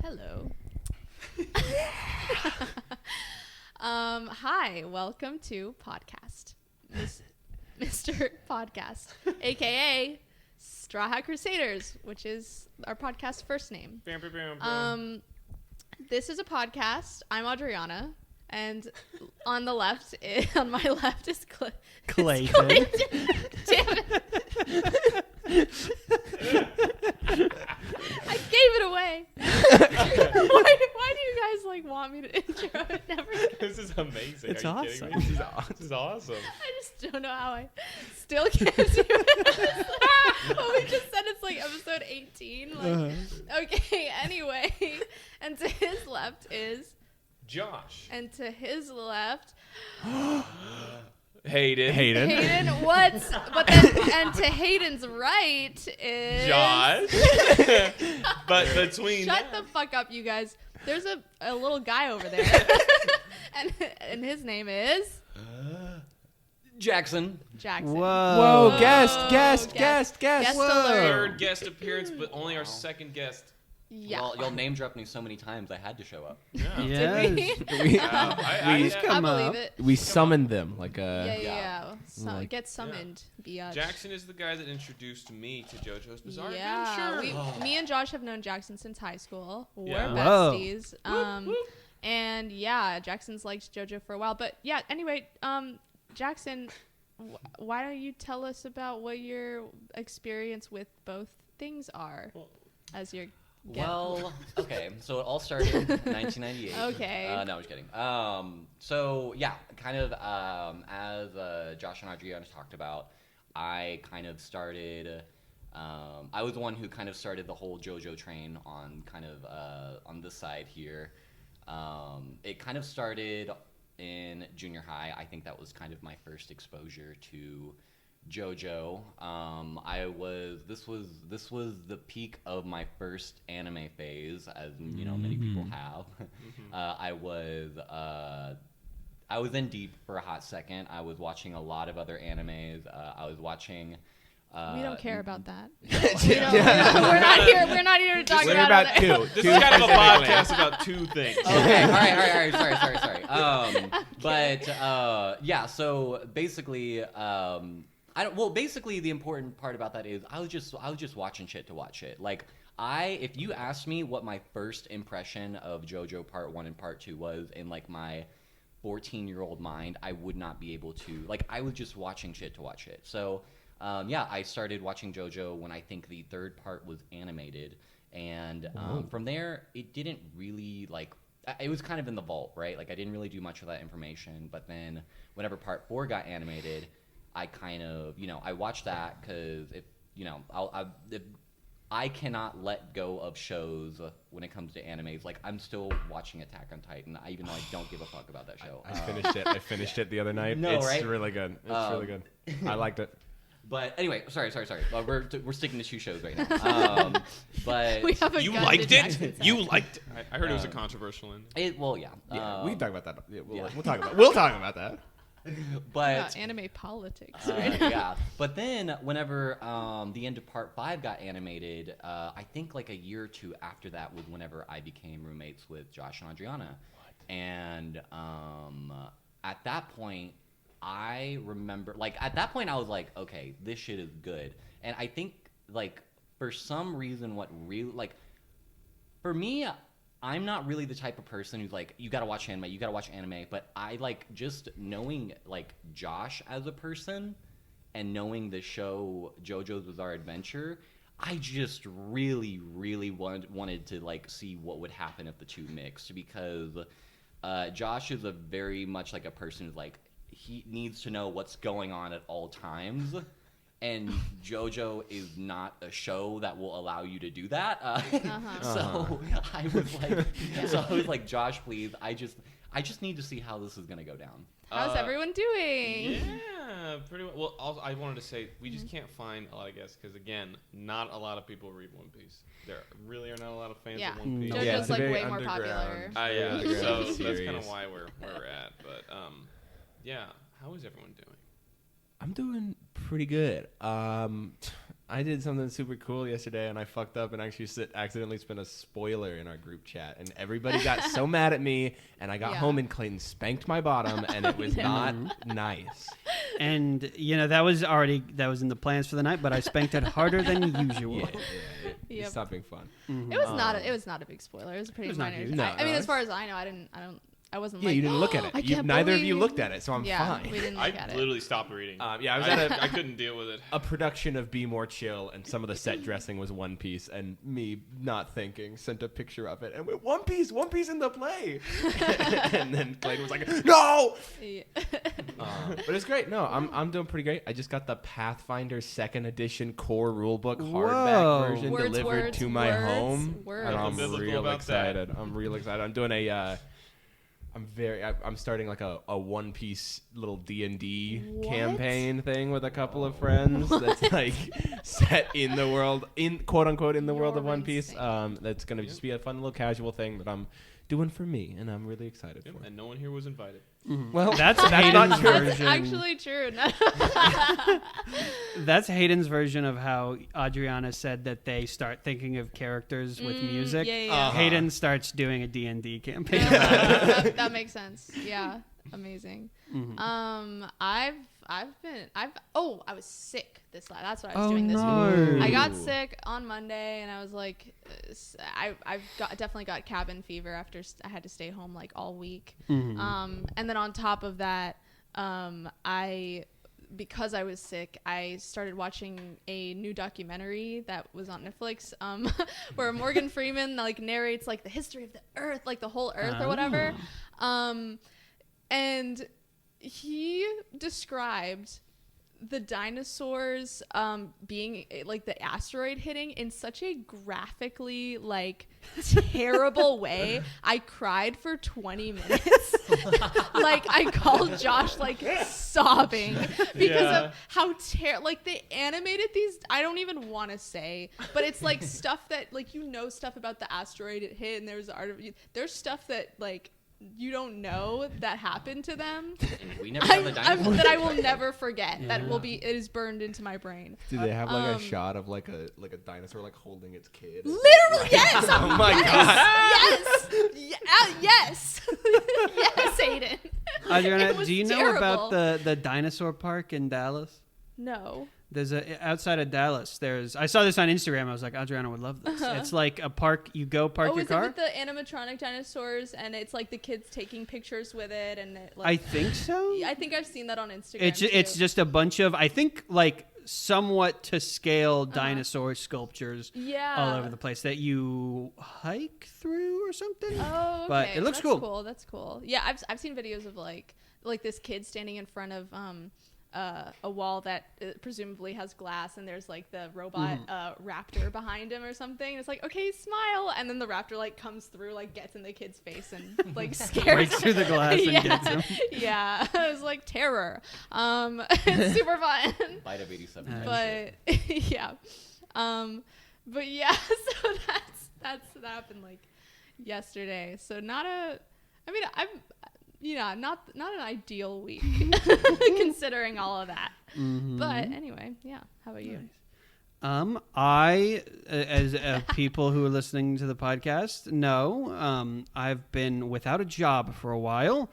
Hello. Hi, welcome to Podcast. Mr. Podcast, aka Straw Hat Crusaders, which is our podcast first name. This is a podcast. I'm Adriana, and on my left is Clayton. Damn it. I gave it away. Why do you guys want me to intro it? Never. This is amazing. It's Are you awesome. kidding me? This is awesome. I just don't know how I still can't do it. Well, we just said it's episode 18. Okay, anyway. And to his left is Josh. And to his left, Hayden. what? But then, and to Hayden's right is Josh. But between Shut the fuck up, you guys. There's a little guy over there, and his name is Jackson. Jackson. Whoa, guest. Guest Whoa. alert. third guest appearance, but only our second guest. Yeah. Well, y'all name dropped me so many times, I had to show up. Yeah. Did we? I believe it. We summoned them like Yeah. So, Like- get summoned, biatch. Jackson is the guy that introduced me to JoJo's Bizarre Yeah, Adventure. me and Josh have known Jackson since high school. We're Yeah. Whoa. besties. And yeah, Jackson's liked JoJo for a while. But yeah, anyway, Jackson, why don't you tell us about what your experience with both things are as your guest? Well, okay, so it all started in 1998. Okay. No, I'm just kidding. So yeah, kind of as Josh and Adriana talked about, I kind of started. I was the one who kind of started the whole JoJo train on on this side here. It kind of started in junior high. I think that was kind of my first exposure to JoJo. This was the peak of my first anime phase, as you know, many people have. I was in deep for a hot second. I was watching a lot of other animes. I was watching. We don't care about that. Yeah. We're not here to talk We're about about it. two. This is kind of a podcast about two things. Okay, all right. Sorry. But yeah. So basically, basically the important part about that is I was just watching shit to watch it. If you asked me what my first impression of JoJo Part 1 and Part 2 was in my 14-year-old mind, I would not be able to. I was just watching shit to watch it. So I started watching JoJo when I think the third part was animated, and from there it didn't really it was kind of in the vault, right? I didn't really do much of that information. But then whenever Part 4 got animated, I kind of I watched that because I cannot let go of shows when it comes to animes. I'm still watching Attack on Titan, even though I don't give a sticking that show. I finished it the other night. No, it's right? really good. It's really good. I liked it. But anyway, sorry. We're sticking to two shows right now. But We have a You gun to liked it? Jackson's You head. liked it? I heard it was a controversial ending. yeah. We can talk about that. Yeah, yeah. We'll talk about that. But Anime politics right now. yeah. But then whenever the end of Part 5 got animated, I think a year or two after that was whenever I became roommates with Josh and Adriana. And at that point, I remember at that point I was okay, this shit is good. And I think for some reason what really for me, I'm not really the type of person who's you gotta watch anime, but I just knowing Josh as a person and knowing the show JoJo's Bizarre Adventure, I just really, really wanted to see what would happen if the two mixed, because Josh is a very much a person who's he needs to know what's going on at all times. And JoJo is not a show that will allow you to do that. So I was like, Josh, please, I just need to see how this is gonna go down. How's everyone doing? Yeah, pretty well. Well, also, I wanted to say we just can't find a lot of guests because, again, not a lot of people read One Piece. There really are not a lot of fans of One Piece. JoJo's Yeah, it's a very way more popular. Yeah, underground so that's series. kind of why we're where we're at. But yeah, how is everyone doing? I'm doing pretty good. I did something super cool yesterday, and I fucked up and actually accidentally spent a spoiler in our group chat, and everybody got so mad at me, and I got home and Clayton spanked my bottom, and it was not nice. And that was in the plans for the night, but I spanked it harder than usual. It stopped being fun. Mm-hmm. It was not a big spoiler. It was a pretty minor. I mean, as far as I know, I wasn't like, you didn't look at it. Neither of you looked at it, so I'm fine. We didn't look at it. I literally stopped reading. I was at I couldn't deal with it. a production of Be More Chill, and some of the set dressing was One Piece, and me not thinking sent a picture of it and went, One Piece in the play. And then Clayton was like, no. Yeah. But it's great. No, I'm doing pretty great. I just got the Pathfinder 2nd edition core rulebook hardback version delivered to my home, and I'm real excited. I'm real excited. I'm doing I'm starting like a One Piece little D&D campaign thing with a couple of friends that's like set in the world, in quote unquote in the world of One Piece. That's gonna just be a fun little casual thing that I'm doing for me, and I'm really excited for. And no one here was invited. Mm-hmm. Well, that's Hayden's not version. That's actually true. That's Hayden's version of how Adriana said that they start thinking of characters with music. Yeah. Hayden starts doing a D&D campaign. That makes sense. Yeah, amazing. Mm-hmm. I was sick that's what I was doing this week. I got sick on Monday, and I was like, definitely got cabin fever after I had to stay home like all week. Mm-hmm. And then on top of that, because I was sick, I started watching a new documentary that was on Netflix, where Morgan Freeman like narrates like the history of the Earth, like the whole Earth or whatever. And he described the dinosaurs being like the asteroid hitting in such a graphically like terrible way. I cried for 20 minutes. Like I called Josh like sobbing because of how like they animated these. I don't even want to say, but it's like stuff that like stuff about the asteroid it hit, and there's stuff that like you don't know that happened to them. We never have a dinosaur that I will never forget. That it is burned into my brain. Do they have like a shot of like a dinosaur like holding its kid? Literally, yes. Oh my god. Yes. Yes, Aiden. Adriana, do you know terrible. about the dinosaur park in Dallas? No. There's outside of Dallas. I saw this on Instagram. I was like, Adriana would love this. It's like a park. You go park your car. Is it with the animatronic dinosaurs, and it's like the kids taking pictures with it, and it, like, I think so. I think I've seen that on Instagram. It's just a bunch of, I think, like somewhat to scale dinosaur sculptures all over the place that you hike through or something. Oh, okay. But it looks cool. That's cool. Yeah, I've seen videos of like this kid standing in front of a wall that presumably has glass, and there's like the robot raptor behind him or something. And it's like, okay, smile, and then the raptor like comes through, like gets in the kid's face and like scares breaks through the glass and gets him. Yeah, it was like terror. It's super fun. Bite of 87. But yeah, but yeah. So that happened like yesterday. So not an ideal week considering all of that. Mm-hmm. But anyway, yeah. How about you? I, as people who are listening to the podcast know, I've been without a job for a while,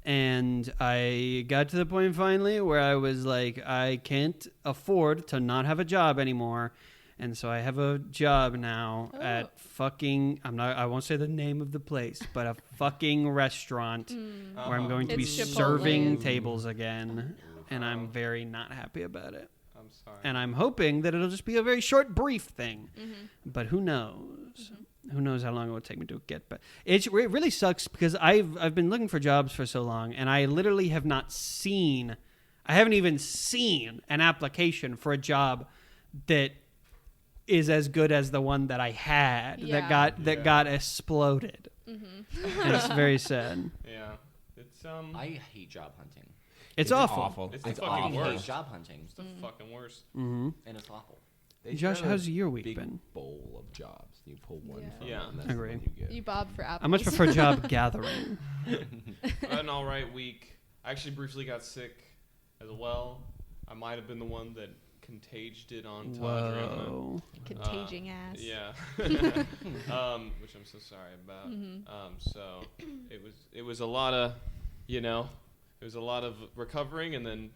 and I got to the point finally where I was like, I can't afford to not have a job anymore. And so I have a job now at fucking, I won't say the name of the place, but a fucking restaurant where I'm going to be serving tables again. And I'm very not happy about it. I'm sorry. And I'm hoping that it'll just be a very short, brief thing. But who knows? Who knows how long it will take me to get back. It really sucks because I've been looking for jobs for so long, and I literally have not seen, I haven't even seen an application for a job that is as good as the one that I had that got exploded. And it's very sad. Yeah, it's I hate job hunting. It's awful. It's the It's fucking awful. worst. Job hunting. It's the fucking worst. Mm-hmm. And it's awful. Josh, how's your week big been? Bowl of jobs. You pull one from Yeah. it, and that's Agree. the one you get. You bob for apples. I much prefer job gathering. An all right week. I actually briefly got sick as well. I might have been the one that contaged it on Adriana. Whoa. Contaging ass. Yeah. Which I'm so sorry about. So it was a lot of, it was a lot of recovering and then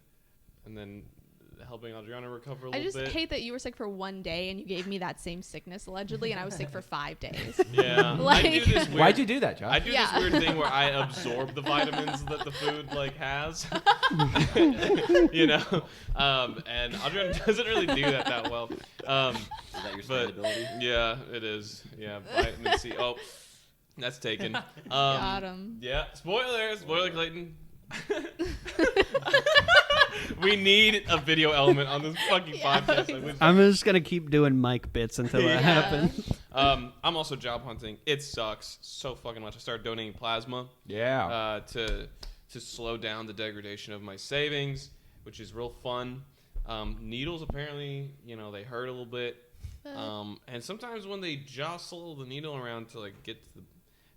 helping Adriana recover a little bit. I just hate that you were sick for 1 day and you gave me that same sickness allegedly, and I was sick for 5 days. Yeah. Like- I do this weird, Why'd you do that, Josh? I do Yeah. this weird thing where I absorb the vitamins that the food has, and Adriana doesn't really do that well. Is that your But sustainability? yeah, it is. Yeah, vitamin C. Oh, that's taken. Got him. Yeah, spoiler, Clayton. We need a video element on this fucking podcast. Like, I'm just gonna keep doing mic bits until that happens. I'm also job hunting. It sucks so fucking much. I started donating plasma. Yeah. To slow down the degradation of my savings, which is real fun. Needles apparently, they hurt a little bit. And sometimes when they jostle the needle around to like get to the,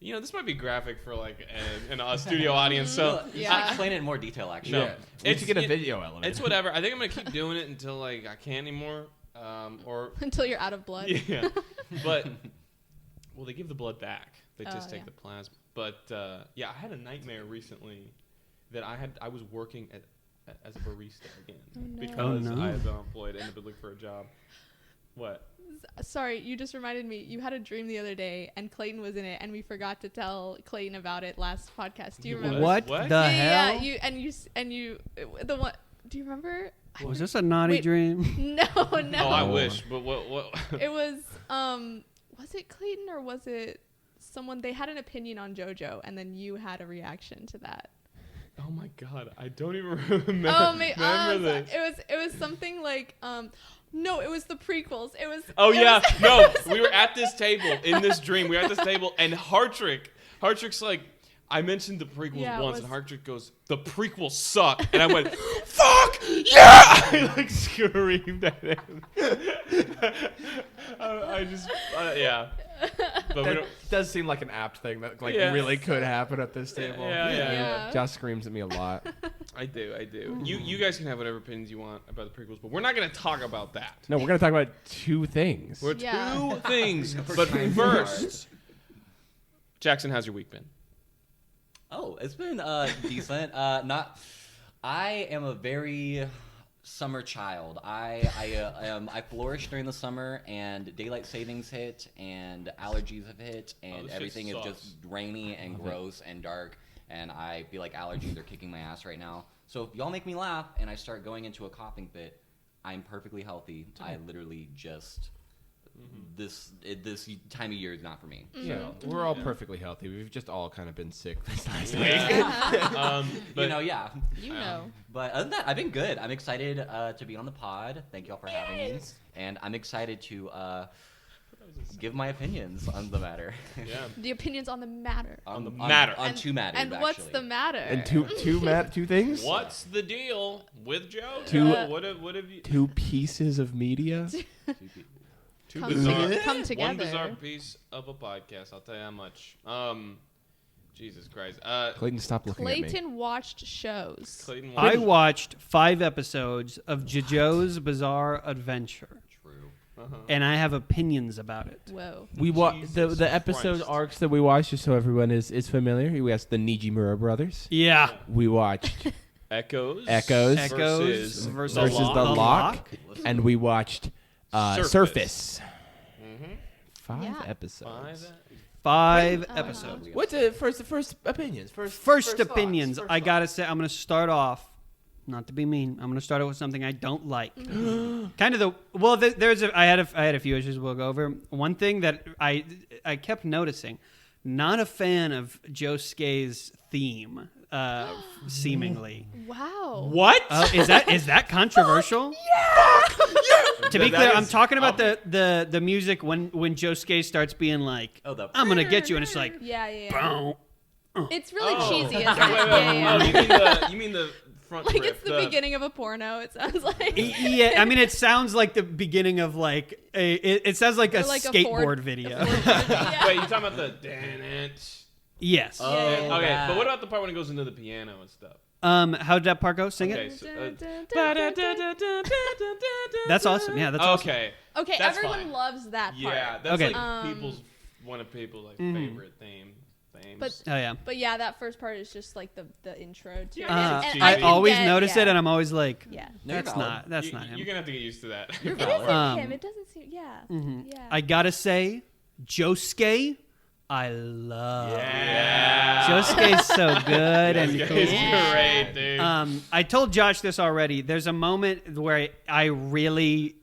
this might be graphic for like a studio audience. So You Yeah. should explain it in more detail, actually. No. Yeah. We should get a video element. it's whatever. I think I'm gonna keep doing it until like I can't anymore. Or Until you're out of blood. yeah, but they give the blood back. They just take yeah. the plasma. But I had a nightmare recently that I was working as a barista again no. because Oh, no. I had been employed and had been looking for a job. What? Sorry, you just reminded me. You had a dream the other day, and Clayton was in it, and we forgot to tell Clayton about it last podcast. Do you remember? What What? the Yeah, hell? you the one. Do you remember? Was this a naughty Wait. dream? No. Oh, I wish. But what? It was was it Clayton or was it someone? They had an opinion on JoJo, and then you had a reaction to that. Oh my god, I don't even remember. Remember this. It was something like no, it was the prequels. It was. Oh it yeah, was- no, we were at this table in this dream. We were at this table, and Hartrick's like, I mentioned the prequels Yeah, it once, was- and Hartrick goes, "The prequels suck," and I went, "Fuck yeah!" I like screamed at him. I just, yeah. But we that don't. does seem like an apt thing that Yeah. really could happen at this table. Yeah. Yeah. Josh screams at me a lot. I do. You guys can have whatever opinions you want about the prequels, but we're not gonna talk about that. No, we're gonna talk about two things. We're Yeah. two things. We're But trying first, Jackson, how's your week been? Oh, it's been decent. I am a very summer child. I flourished during the summer, and daylight savings hit, and allergies have hit, and this everything shit is sucks. just rainy and gross and dark. And I feel like allergies are kicking my ass right now. So if y'all make me laugh and I start going into a coughing fit, I'm perfectly healthy. I literally just this time of year is not for me. Yeah, we're all perfectly healthy. We've just all kind of been sick this last week. Yeah. But Yeah. You know. But other than that, I've been good. I'm excited to be on the pod. Thank y'all for having me. And I'm excited to give my opinions on the matter. yeah. The opinions on the matter. On the matter. On two matters, And what's actually. the matter? And two things. What's the deal with Joe? Two- What have you? Two pieces of media. Two Come bizarre. together. Come together. One bizarre piece of a podcast. I'll tell you how much. Jesus Christ. Clayton, stop looking at me. Clayton watched shows. Clayton. I watched- watched 5 episodes of JoJo's Bizarre Adventure, True. and I have opinions about it. Whoa. We Jesus the episode Christ. arcs that we watched, just so everyone is familiar. We watched the Nijimura brothers. Yeah. We watched Echoes. Echoes Echoes versus versus the Lock, Listen, and we watched Surface. Mm-hmm. 5 Yeah. episodes. 5 Oh, episodes. What's the first opinions? First thoughts, opinions. first I gotta thoughts. say, I'm gonna start off. Not to be mean, I'm gonna start out with something I don't like. Kind of the well. I had a few issues we'll go over. One thing that I kept noticing, not a fan of Josuke's theme. Seemingly. Wow. What? Is that controversial? To be That clear, I'm is talking about the music when Josuke starts being like, Oh, the "I'm gonna get you," and it's like, Yeah. boom. It's really Oh. cheesy, isn't it? Wait. Yeah. Oh, you mean the front Like riff, it's the beginning of a porno. It sounds like. Yeah, I mean, it sounds like the beginning of like it sounds like a Or like a skateboard Ford- video. a Ford version, yeah. Wait, you talking about the dan it? Yes. Oh, Yeah. Okay, that. but what about the part when it goes into the piano and stuff? How did that part go? Sing Okay, it. so, That's awesome. Yeah, that's awesome. okay. Okay, That's everyone fine. loves that part. Yeah, that's Okay. like one of people's like favorite themes. But Oh yeah. But yeah, that first part is just like the intro to it. And I can always get- notice yeah. it, and I'm always like, Yeah. No, you're that's valid. not him. You're gonna have to get used to that. It isn't him. It doesn't seem. Yeah. Yeah. I gotta say, Josuke, I love. Yeah. Josuke's so good and This cool. guy's great, dude. I told Josh this already. There's a moment where I really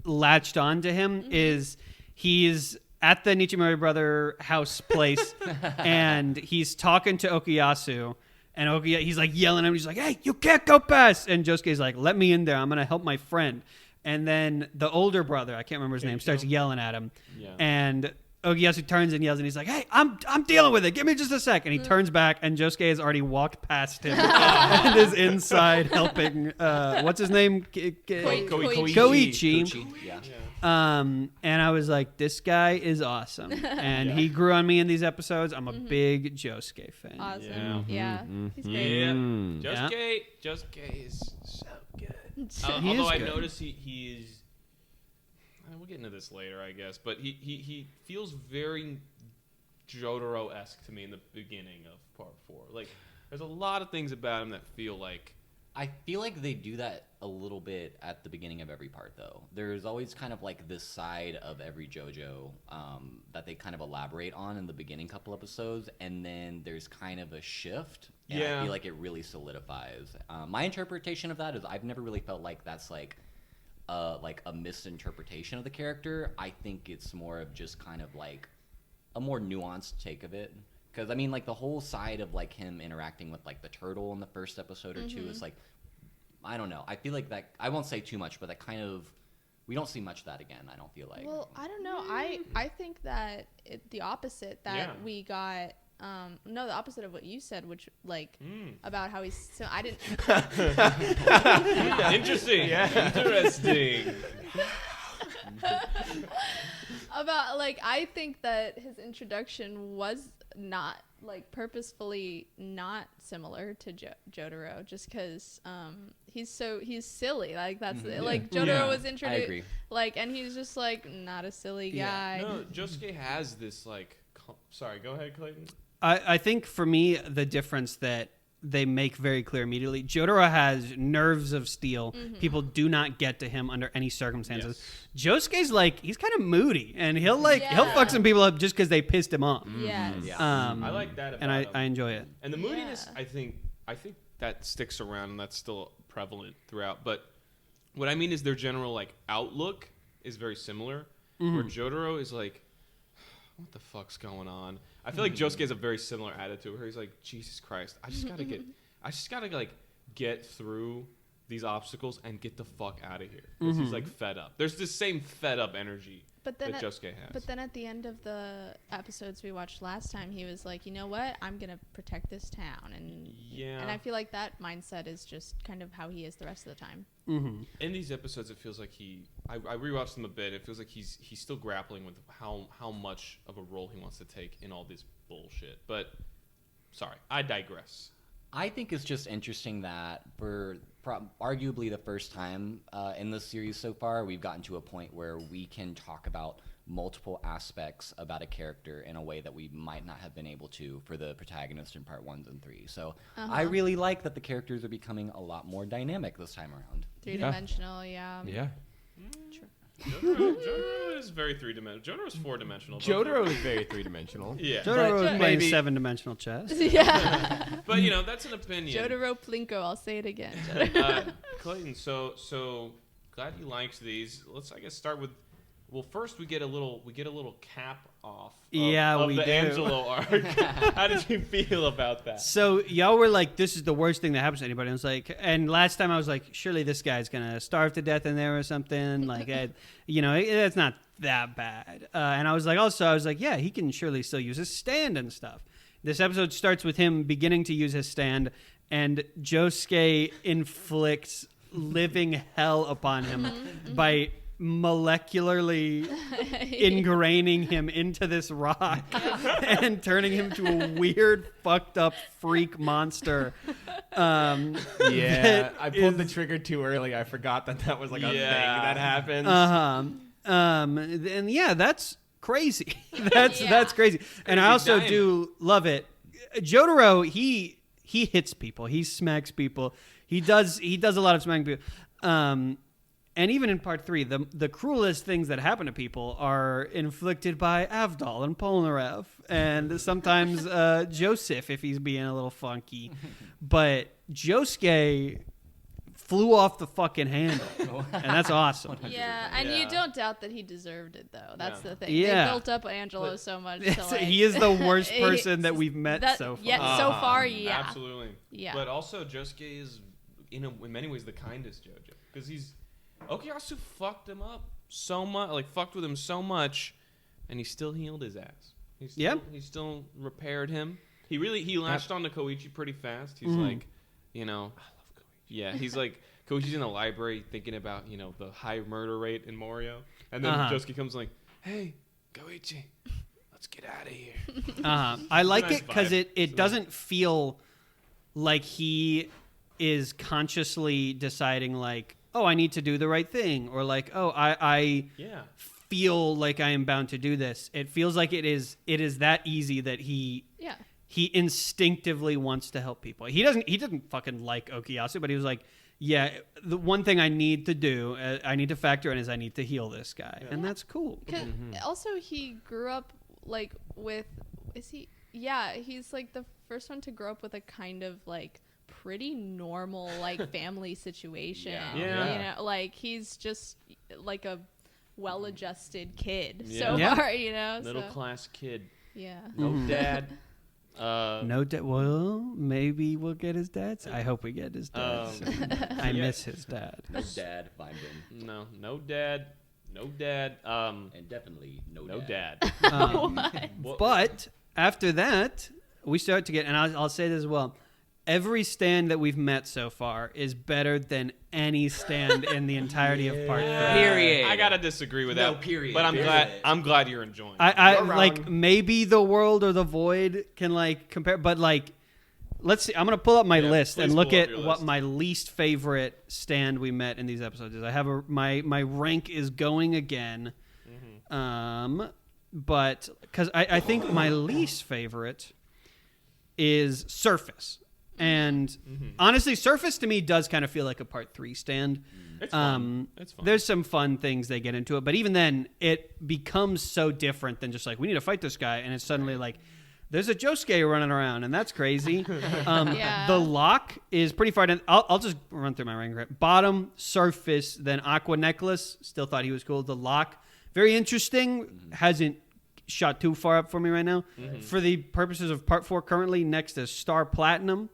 latched on to him. Is he's at the Nichimori brother house place, and he's talking to Okuyasu, and he's like yelling at him. He's like, "Hey, you can't go past!" And Josuke's like, "Let me in there. I'm gonna help my friend." And then the older brother, I can't remember his name, starts yelling at him, and Okuyasu turns and yells, and he's like, "Hey, I'm dealing with it. Give me just a sec." And he turns back, and Josuke has already walked past him and is inside helping. What's his name? Koichi. Koichi. Yeah. And I was like, this guy is awesome. And he grew on me in these episodes. I'm a big Josuke fan. Awesome. Yeah. He's great. Yeah. Yeah. Josuke is so good. He Although is I good. noticed he is. We'll get into this later, I guess. But he feels very Jotaro-esque to me in the beginning of part 4. Like, there's a lot of things about him that feel like. I feel like they do that a little bit at the beginning of every part, though. There's always kind of like this side of every JoJo that they kind of elaborate on in the beginning couple episodes, and then there's kind of a shift, and I feel like it really solidifies. My interpretation of that is I've never really felt like that's like a misinterpretation of the character. I think it's more of just kind of like a more nuanced take of it. Because, I mean, like, the whole side of, like, him interacting with, like, the turtle in the first episode or two is, like, I don't know. I feel like that, I won't say too much, but that kind of, we don't see much of that again, I don't feel like. Well, I don't know. I think that the opposite, that we got, no, the opposite of what you said, which, like, about how he's, so I didn't. Interesting. Interesting. About, like, I think that his introduction was not, like, purposefully not similar to Jotaro, just because he's silly. Like, that's like Jotaro was introduced. I agree. Like, and he's just like not a silly guy. No, Josuke has this like. Sorry, go ahead, Clayton. I think for me, the difference that they make very clear immediately, Jotaro has nerves of steel. People do not get to him under any circumstances. Josuke's like, he's kind of moody, and he'll fuck some people up just because they pissed him off. Yes. I like that about And him. I enjoy it. And the moodiness, I think that sticks around, and that's still prevalent throughout. But what I mean is their general like outlook is very similar. Where Jotaro is like, what the fuck's going on? I feel like Josuke has a very similar attitude where he's like, Jesus Christ, I just gotta like get through these obstacles and get the fuck out of here. Because he's like fed up. There's this same fed up energy that Josuke has. But then at the end of the episodes we watched last time, he was like, you know what? I'm gonna protect this town, and I feel like that mindset is just kind of how he is the rest of the time. In these episodes, it feels like I rewatched them a bit. It feels like he's still grappling with how much of a role he wants to take in all this bullshit. But sorry, I digress. I think it's just interesting that for arguably the first time in this series so far, we've gotten to a point where we can talk about multiple aspects about a character in a way that we might not have been able to for the protagonist in part 1 and 3. So I really like that the characters are becoming a lot more dynamic this time around. 3-dimensional, yeah. Yeah. True. Jotaro is very 3-dimensional. Jotaro is 4-dimensional. Jotaro is very three-dimensional. Yeah. Jotaro is playing maybe- 7-dimensional chess. Yeah. But, that's an opinion. Jotaro Plinko, I'll say it again. Clayton, so glad you liked these. Let's, I guess, start with. Well, first we get a little cap off. Of we the do. Angelo arc. How did you feel about that? So y'all were like, this is the worst thing that happens to anybody. I was like, and last time I was like, surely this guy's gonna starve to death in there or something. Like, it's not that bad. And I was like, yeah, he can surely still use his stand and stuff. This episode starts with him beginning to use his stand, and Josuke inflicts living hell upon him by molecularly ingraining him into this rock and turning him to a weird, fucked up freak monster. Yeah, I pulled the trigger too early. I forgot that was like a thing that happens. And yeah, that's crazy. That's crazy. And I also do love it. Jotaro, he hits people. He smacks people. He does a lot of smacking people. And even in part 3, the cruelest things that happen to people are inflicted by Avdol and Polnareff, and sometimes Joseph if he's being a little funky. But Josuke flew off the fucking handle, and that's awesome. Yeah, and you don't doubt that he deserved it, though. That's the thing. Yeah. They built up Angelo so much. To, like, he is the worst person that we've met so far. Yeah, so far, yeah. Absolutely. Yeah. But also, Josuke is, in many ways, the kindest JoJo. Because Okuyasu fucked him up so much, fucked with him so much, and he still healed his ass. He still repaired him. He latched on to Koichi pretty fast. He's like, I love Koichi. Yeah, he's like, Koichi's in the library thinking about, the high murder rate in Morioh. And then Josuke comes like, hey, Koichi, let's get out of here. I like nice it because vibe. it doesn't feel like he is consciously deciding like, oh, I need to do the right thing, or like, oh, I feel like I am bound to do this. It feels like it is that easy that he instinctively wants to help people. He didn't fucking like Okuyasu, but he was like, yeah, the one thing I need to do, I need to factor in is I need to heal this guy, and that's cool. Also, he grew up he's like the first one to grow up with a kind of like pretty normal family situation. He's just like a well-adjusted kid so far, Middle class kid. Yeah. No dad. No dad. Well, maybe we'll get his dad's. I hope we get his dad's. I miss his dad. No dad, find him. No dad. And definitely no dad. But after that, we start to get, and I'll say this as well. Every stand that we've met so far is better than any stand in the entirety of part 3. Period. I gotta disagree with that. Period. But I'm glad you're enjoying it. I like maybe the world or the void can compare, but let's see. I'm gonna pull up my list and look at what my least favorite stand we met in these episodes is. I have my rank is going again, but because I think my least favorite is Surface. And honestly, Surface to me does kind of feel like a part 3 stand. It's fun. It's fun. There's some fun things they get into it, but even then, it becomes so different than just like, we need to fight this guy, and it's suddenly like, there's a Josuke running around, and that's crazy. The Lock is pretty far down. I'll just run through my rank. Right? Bottom, Surface, then Aqua Necklace. Still thought he was cool. The Lock, very interesting. Hasn't shot too far up for me right now. For the purposes of part 4 currently, next is Star Platinum.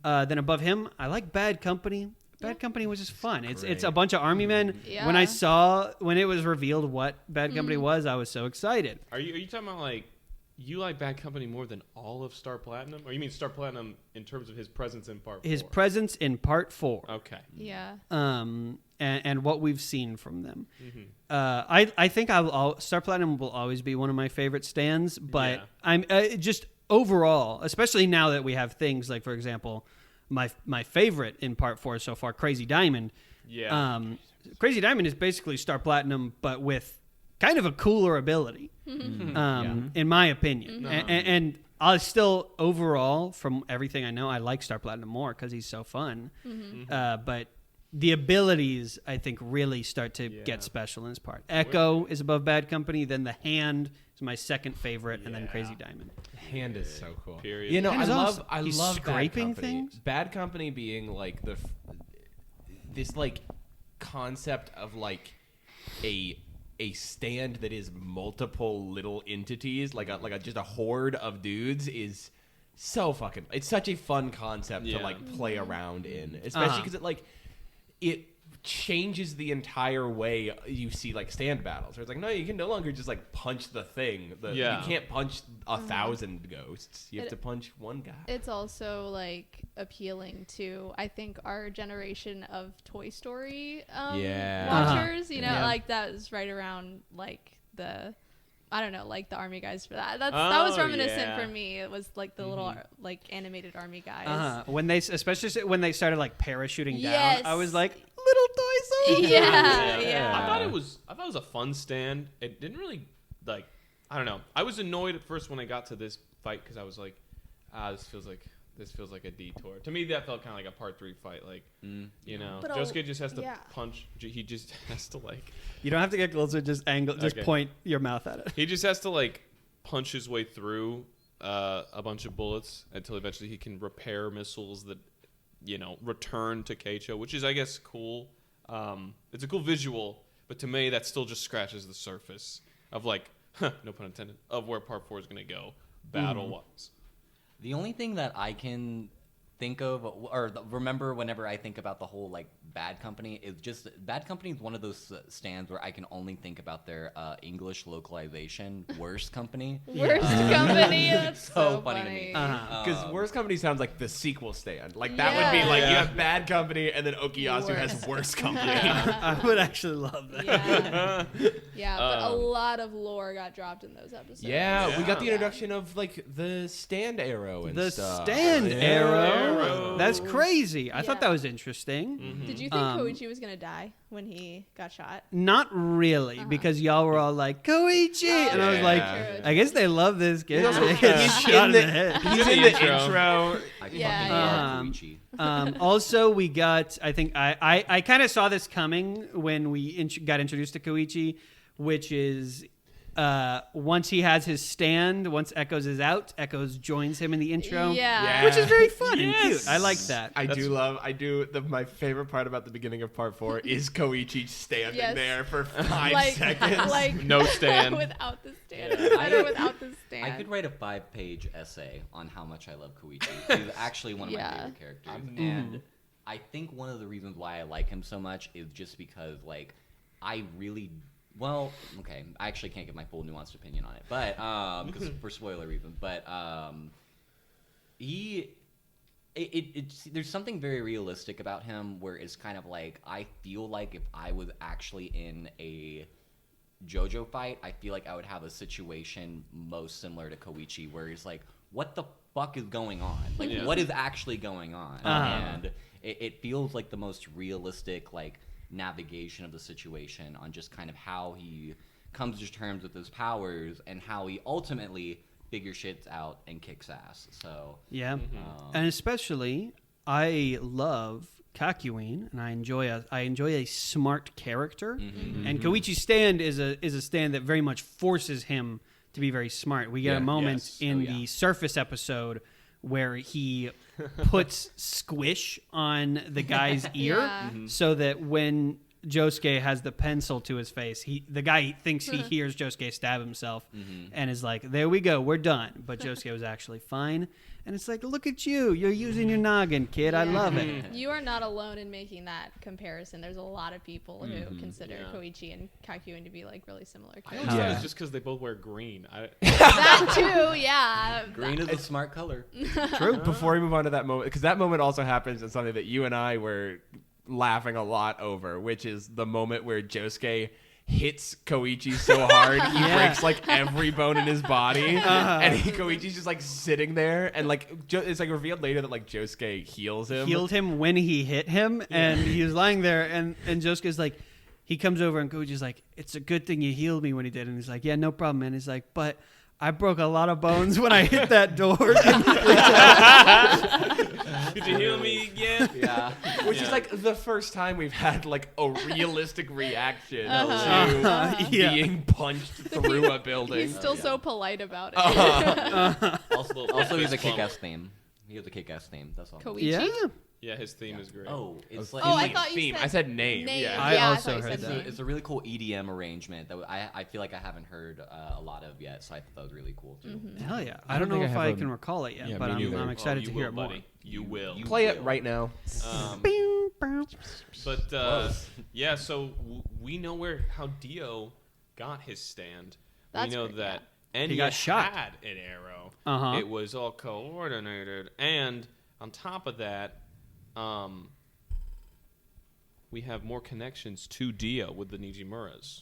Then above him, I like Bad Company. Bad Company was just fun. It's a bunch of army men. Yeah. When it was revealed what Bad Company was, I was so excited. Are you talking about you like Bad Company more than all of Star Platinum? Or you mean Star Platinum in terms of his presence in part 4? His presence in part 4. Okay. Yeah. And what we've seen from them. I think Star Platinum will always be one of my favorite stands, but I'm just overall, especially now that we have things like, for example, my favorite in part 4 so far, Crazy Diamond. Yeah. Crazy Diamond is basically Star Platinum, but with kind of a cooler ability, in my opinion. And I still, overall, from everything I know, I like Star Platinum more because he's so fun. But the abilities, I think, really start to get special in this part. Echo is above Bad Company, then the Hand is my second favorite, and then Crazy Diamond. Hand is so cool. Period. I love He's Bad scraping Company. things? Bad Company being like this concept of like a stand that is multiple little entities, just a horde of dudes is so fucking. It's such a fun concept to play around in, especially because it changes the entire way you see like stand battles. Where it's like, no, you can no longer just like punch the thing. You can't punch 1,000 ghosts. You have to punch one guy. It's also like appealing to, I think, our generation of Toy Story watchers. You know, like that was right around like the. I don't know, like the army guys for that. That was reminiscent for me. It was like the little like animated army guys. When they, especially when they started like parachuting down, I was like, little toy soldiers. Yeah. I thought it was a fun stand. It didn't really like. I don't know. I was annoyed at first when I got to this fight because I was like, this feels like a detour. To me, that felt kind of like a part 3 fight. Like, you know, But Josuke just has to punch. He just has to like. You don't have to get closer. Just point your mouth at it. He just has to like punch his way through a bunch of bullets until eventually he can repair missiles that, you know, return to Keicho, which is, I guess, cool. It's a cool visual, but to me, that still just scratches the surface of like, no pun intended, of where part 4 is going to go battle-wise. The only thing that I can think of or remember whenever I think about the whole like Bad Company is just Bad Company is one of those stands where I can only think about their English localization. Worst Company. Worst Company. That's so funny to me. Because Worst Company sounds like the sequel stand. Like that would be like you have Bad Company and then Okuyasu has Worst Company. I would actually love that. Yeah, but a lot of lore got dropped in those episodes. Yeah, we got the introduction of like the stand arrow and stuff. Stand arrow. That's crazy. I thought that was interesting. Mm-hmm. Did you think Koichi was gonna die when he got shot? Not really, because y'all were all like Koichi, and I was like, I guess they love this kid. He's shot in the head. He's in the intro. I fucking love Koichi. Also, we got. I think I kind of saw this coming when we got introduced to Koichi, which is once he has his stand, once Echoes is out, Echoes joins him in the intro. Yeah. Which is very fun and cute. I like that. My favorite part about the beginning of part 4 is Koichi standing there for 5 seconds. Like, no stand. Without the stand. Better without the stand. I could write a 5-page essay on how much I love Koichi. He's actually one of my favorite characters. And I think one of the reasons why I like him so much is just because, like, I really... Well, okay, I actually can't give my full nuanced opinion on it, but because for spoiler reasons. But there's something very realistic about him where it's kind of like I feel like if I was actually in a JoJo fight, I feel like I would have a situation most similar to Koichi, where he's like, "What the fuck is going on? Like, what is actually going on?" And it feels like the most realistic, like, navigation of the situation on just kind of how he comes to terms with his powers and how he ultimately figures shit out and kicks ass. So and especially I love Kakyoin, and I enjoy a smart character. And Koichi's stand is a stand that very much forces him to be very smart. We get a moment in the Surface episode where he puts squish on the guy's ear so that when Josuke has the pencil to his face, the guy thinks he hears Josuke stab himself and is like, there we go, we're done. But Josuke was actually fine. And it's like, look at you. You're using your noggin, kid. I love it. You are not alone in making that comparison. There's a lot of people who consider Koichi and Kakyoin to be like really similar I characters. always thought it's just because they both wear green. That too, yeah. Green is a smart color. True. Before we move on to that moment, because that moment also happens in something that you and I were laughing a lot over, which is the moment where Josuke hits Koichi so hard he breaks like every bone in his body, and Koichi's just like sitting there, and like it's like revealed later that like Josuke healed him when he hit him, and he was lying there, and Josuke's like, he comes over and Koichi's like, it's a good thing you healed me when he did, and he's like, yeah, no problem, man. He's like, but I broke a lot of bones when I hit that door. Could you heal me again? Yeah. Which is like the first time we've had like a realistic reaction to being punched through a building. He's still so polite about it. Also, he's a kick-ass theme. He has a kick-ass theme. That's all. Koichi? Yeah, his theme is great. Oh, it's like I thought you theme. said I said name. Yeah. I thought also you heard said that. name. it's a really cool EDM arrangement that I feel like I haven't heard a lot of yet, so I thought that was really cool too. Hell yeah. I don't know if I can recall it yet, but I'm excited to hear it more. You will. Play it right now. But yeah, so we know how Dio got his stand. That's we know great, that yeah. Enya He got shot. had an arrow. Uh-huh. It was all coordinated, and on top of that, we have more connections to Dio with the Nijimuras.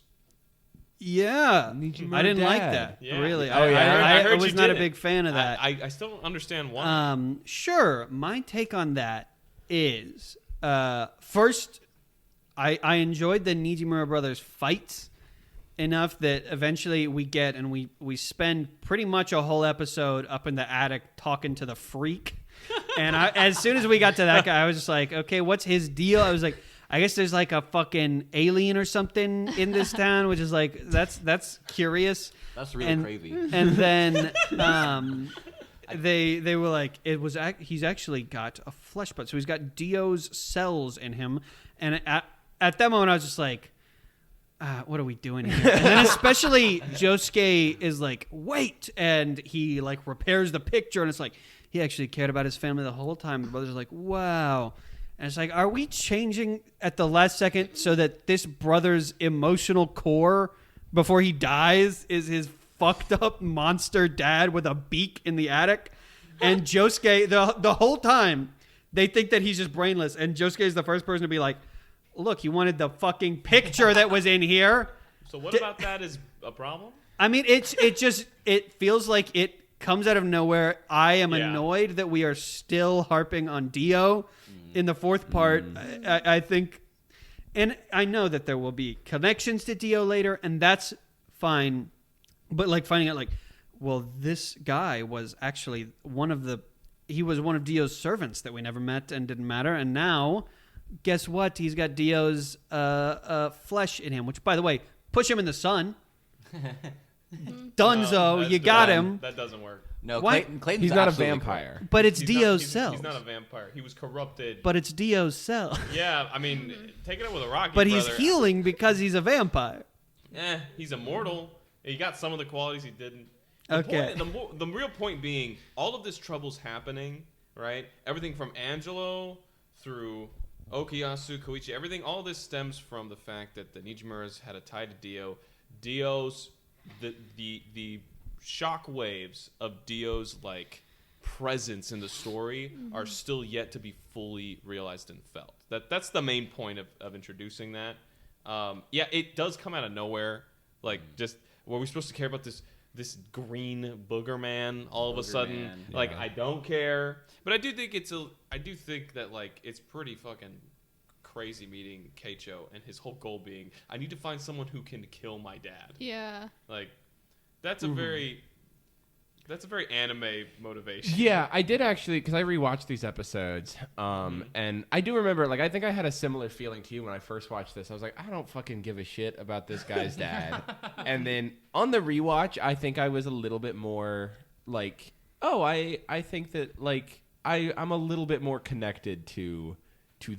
Yeah, Nijimura I didn't like dad. that. Yeah. Really, Oh, yeah, I heard was you not a did big it. fan of that. I still don't understand why. Sure. My take on that is first, I enjoyed the Nijimura brothers fights enough that eventually we get and we spend pretty much a whole episode up in the attic talking to the freak. And as soon as we got to that guy, I was just like, okay, what's his deal? I was like, I guess there's like a fucking alien or something in this town, which is like that's curious. That's really crazy. And then they were like, he's actually got a flesh bud, so he's got Dio's cells in him. And at that moment, I was just like, what are we doing here? And then especially Josuke is like, wait, and he like repairs the picture, and it's like he actually cared about his family the whole time. The brothers are like, wow. And it's like, are we changing at the last second so that this brother's emotional core before he dies is his fucked up monster dad with a beak in the attic? And Josuke, the whole time, they think that he's just brainless. And Josuke is the first person to be like, look, you wanted the fucking picture that was in here. So what about that is a problem? I mean, it feels like it comes out of nowhere. I am Yeah. annoyed that we are still harping on Dio in the fourth part. I think, and I know that there will be connections to Dio later, and that's fine. But like finding out, like, well, this guy was actually one of Dio's servants that we never met and didn't matter, and now, guess what? He's got Dio's flesh in him. Which, by the way, push him in the sun. Dunzo, No, you got him. That doesn't work. No, What? Clayton's He's not a absolutely vampire. correct. But it's He's Dio's not, cells. He's not a vampire. He was corrupted. But it's Dio's cell. Yeah, I mean, take it up with a rocket. But he's brother. healing because he's a vampire. He's immortal. He got some of the qualities he didn't. Okay. The real point being, all of this trouble's happening, right? Everything from Angelo through Okuyasu, Koichi, everything, all this stems from the fact that the Nijimuras had a tie to Dio. Dio's, the shock waves of Dio's, like, presence in the story are still yet to be fully realized and felt. That's the main point of introducing that. Yeah, it does come out of nowhere. Like, just, were we supposed to care about this green booger man all of a sudden? Man, Like, yeah. I don't care. But I do think that, like, it's pretty fucking crazy meeting Keicho and his whole goal being, I need to find someone who can kill my dad. Yeah. Like, that's a very anime motivation. Yeah, I did actually, because I rewatched these episodes, and I do remember, like, I think I had a similar feeling to you when I first watched this. I was like, I don't fucking give a shit about this guy's dad. And then on the rewatch, I think I was a little bit more like, oh, I think that, like, I'm a little bit more connected to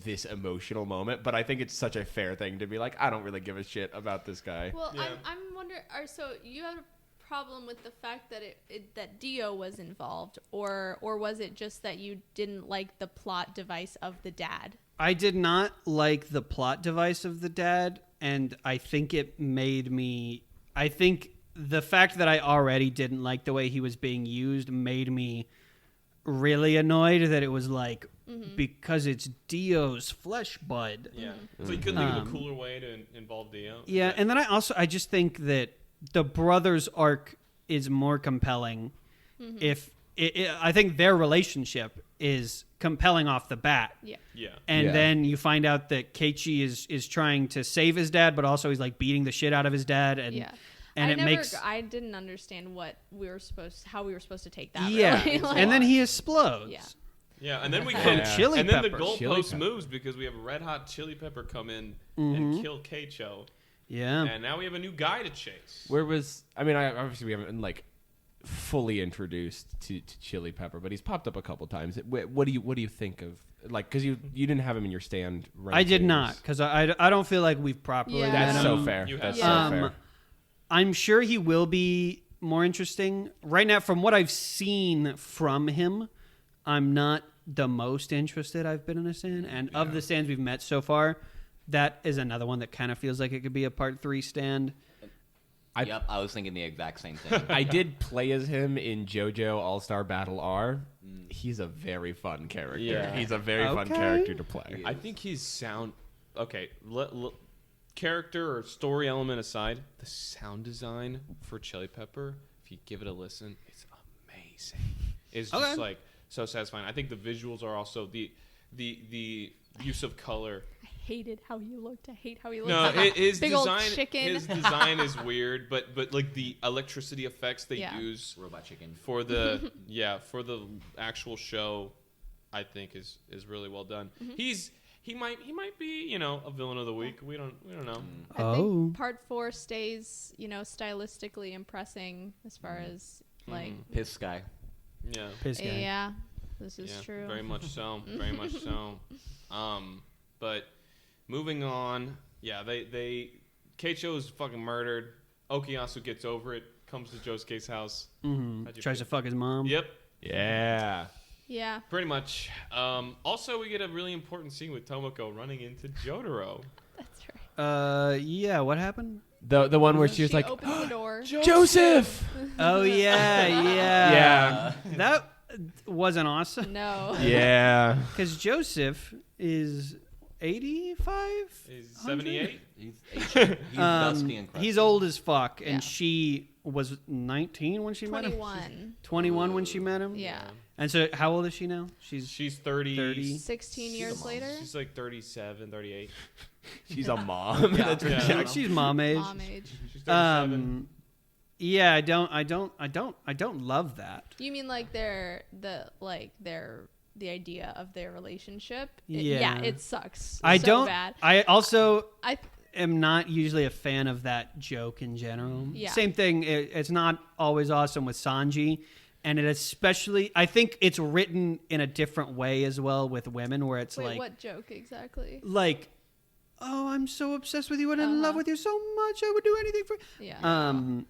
this emotional moment, but I think it's such a fair thing to be like, I don't really give a shit about this guy. Well, Yeah. I'm wondering. So you have a problem with the fact that that Dio was involved, or was it just that you didn't like the plot device of the dad? I did not like the plot device of the dad, and I think it made me. I think the fact that I already didn't like the way he was being used made me really annoyed that it was like, because it's Dio's flesh bud. Yeah. So you couldn't think of a cooler way to involve Dio? Yeah, and then I just think that the brothers arc is more compelling if I think their relationship is compelling off the bat. Yeah. Yeah. And Yeah. then you find out that Keiichi is trying to save his dad, but also he's like beating the shit out of his dad, and Yeah. and I didn't understand how we were supposed to take that. yeah, really. Like, and then he explodes. Yeah. Yeah, and then we And come, Chili and then the Pepper. Chili goalpost Pepper. moves because we have Red Hot Chili Pepper come in and kill Keicho, Yeah. and now we have a new guy to chase. Where was, I mean, obviously we haven't been, like, fully introduced to Chili Pepper, but he's popped up a couple times. What do you think of, like, because you didn't have him in your stand rankings. I did not, because I don't feel like we've properly Yeah. met That's him. so fair. You That's have- so fair. I'm sure he will be more interesting. Right now, from what I've seen from him, I'm not the most interested I've been in a stand, and of the stands we've met so far, that is another one that kind of feels like it could be a part 3 stand. Yep, I was thinking the exact same thing. I did play as him in JoJo All-Star Battle R. He's a very fun character. Yeah. He's a very fun Okay. character to play. He I think he's sound. Okay, character or story element aside, the sound design for Chili Pepper, if you give it a listen, it's amazing. It's just like so satisfying. I think the visuals are also the use of color. I hated how he looked. I hate how he looked. No, his Big design. old chicken. His design is weird, but like the electricity effects they use Robot chicken. for the for the actual show, I think is really well done. He might be a villain of the week. We don't know. I think part 4 stays, stylistically impressing as far as like. Piss guy. Yeah. Piss guy. Yeah, this is true. Very much so. Very much so. But moving on. Yeah, they Keicho is fucking murdered. Okuyasu gets over it. Comes to Josuke's house. Tries to fuck his mom. Yep. Yeah. Yeah. Pretty much. Also, we get a really important scene with Tomoko running into Jotaro. That's right. Yeah, what happened? The one where she was like, opens the door. Joseph! Oh, yeah. Yeah. That wasn't awesome. No. Yeah. Because Joseph is 85? He's 78. He's ancient. He's dusty and crusty. He's old as fuck, and Yeah. she was 19 when she met him? 21. 21 when she met him? Yeah. And so how old is she now? She's 30. 30. 16 years later. She's like 37, 38. She's a mom. That's Yeah. ridiculous. She's mom age. Mom age. She's 37. Yeah, I don't love that. You mean like the idea of their relationship? Yeah. It sucks. I so don't. Bad. I also I am not usually a fan of that joke in general. Yeah. Same thing. It's not always awesome with Sanji, and it especially. I think it's written in a different way as well with women, where it's wait. like, What joke exactly? oh, I'm so obsessed with you and in love with you so much, I would do anything for. Yeah.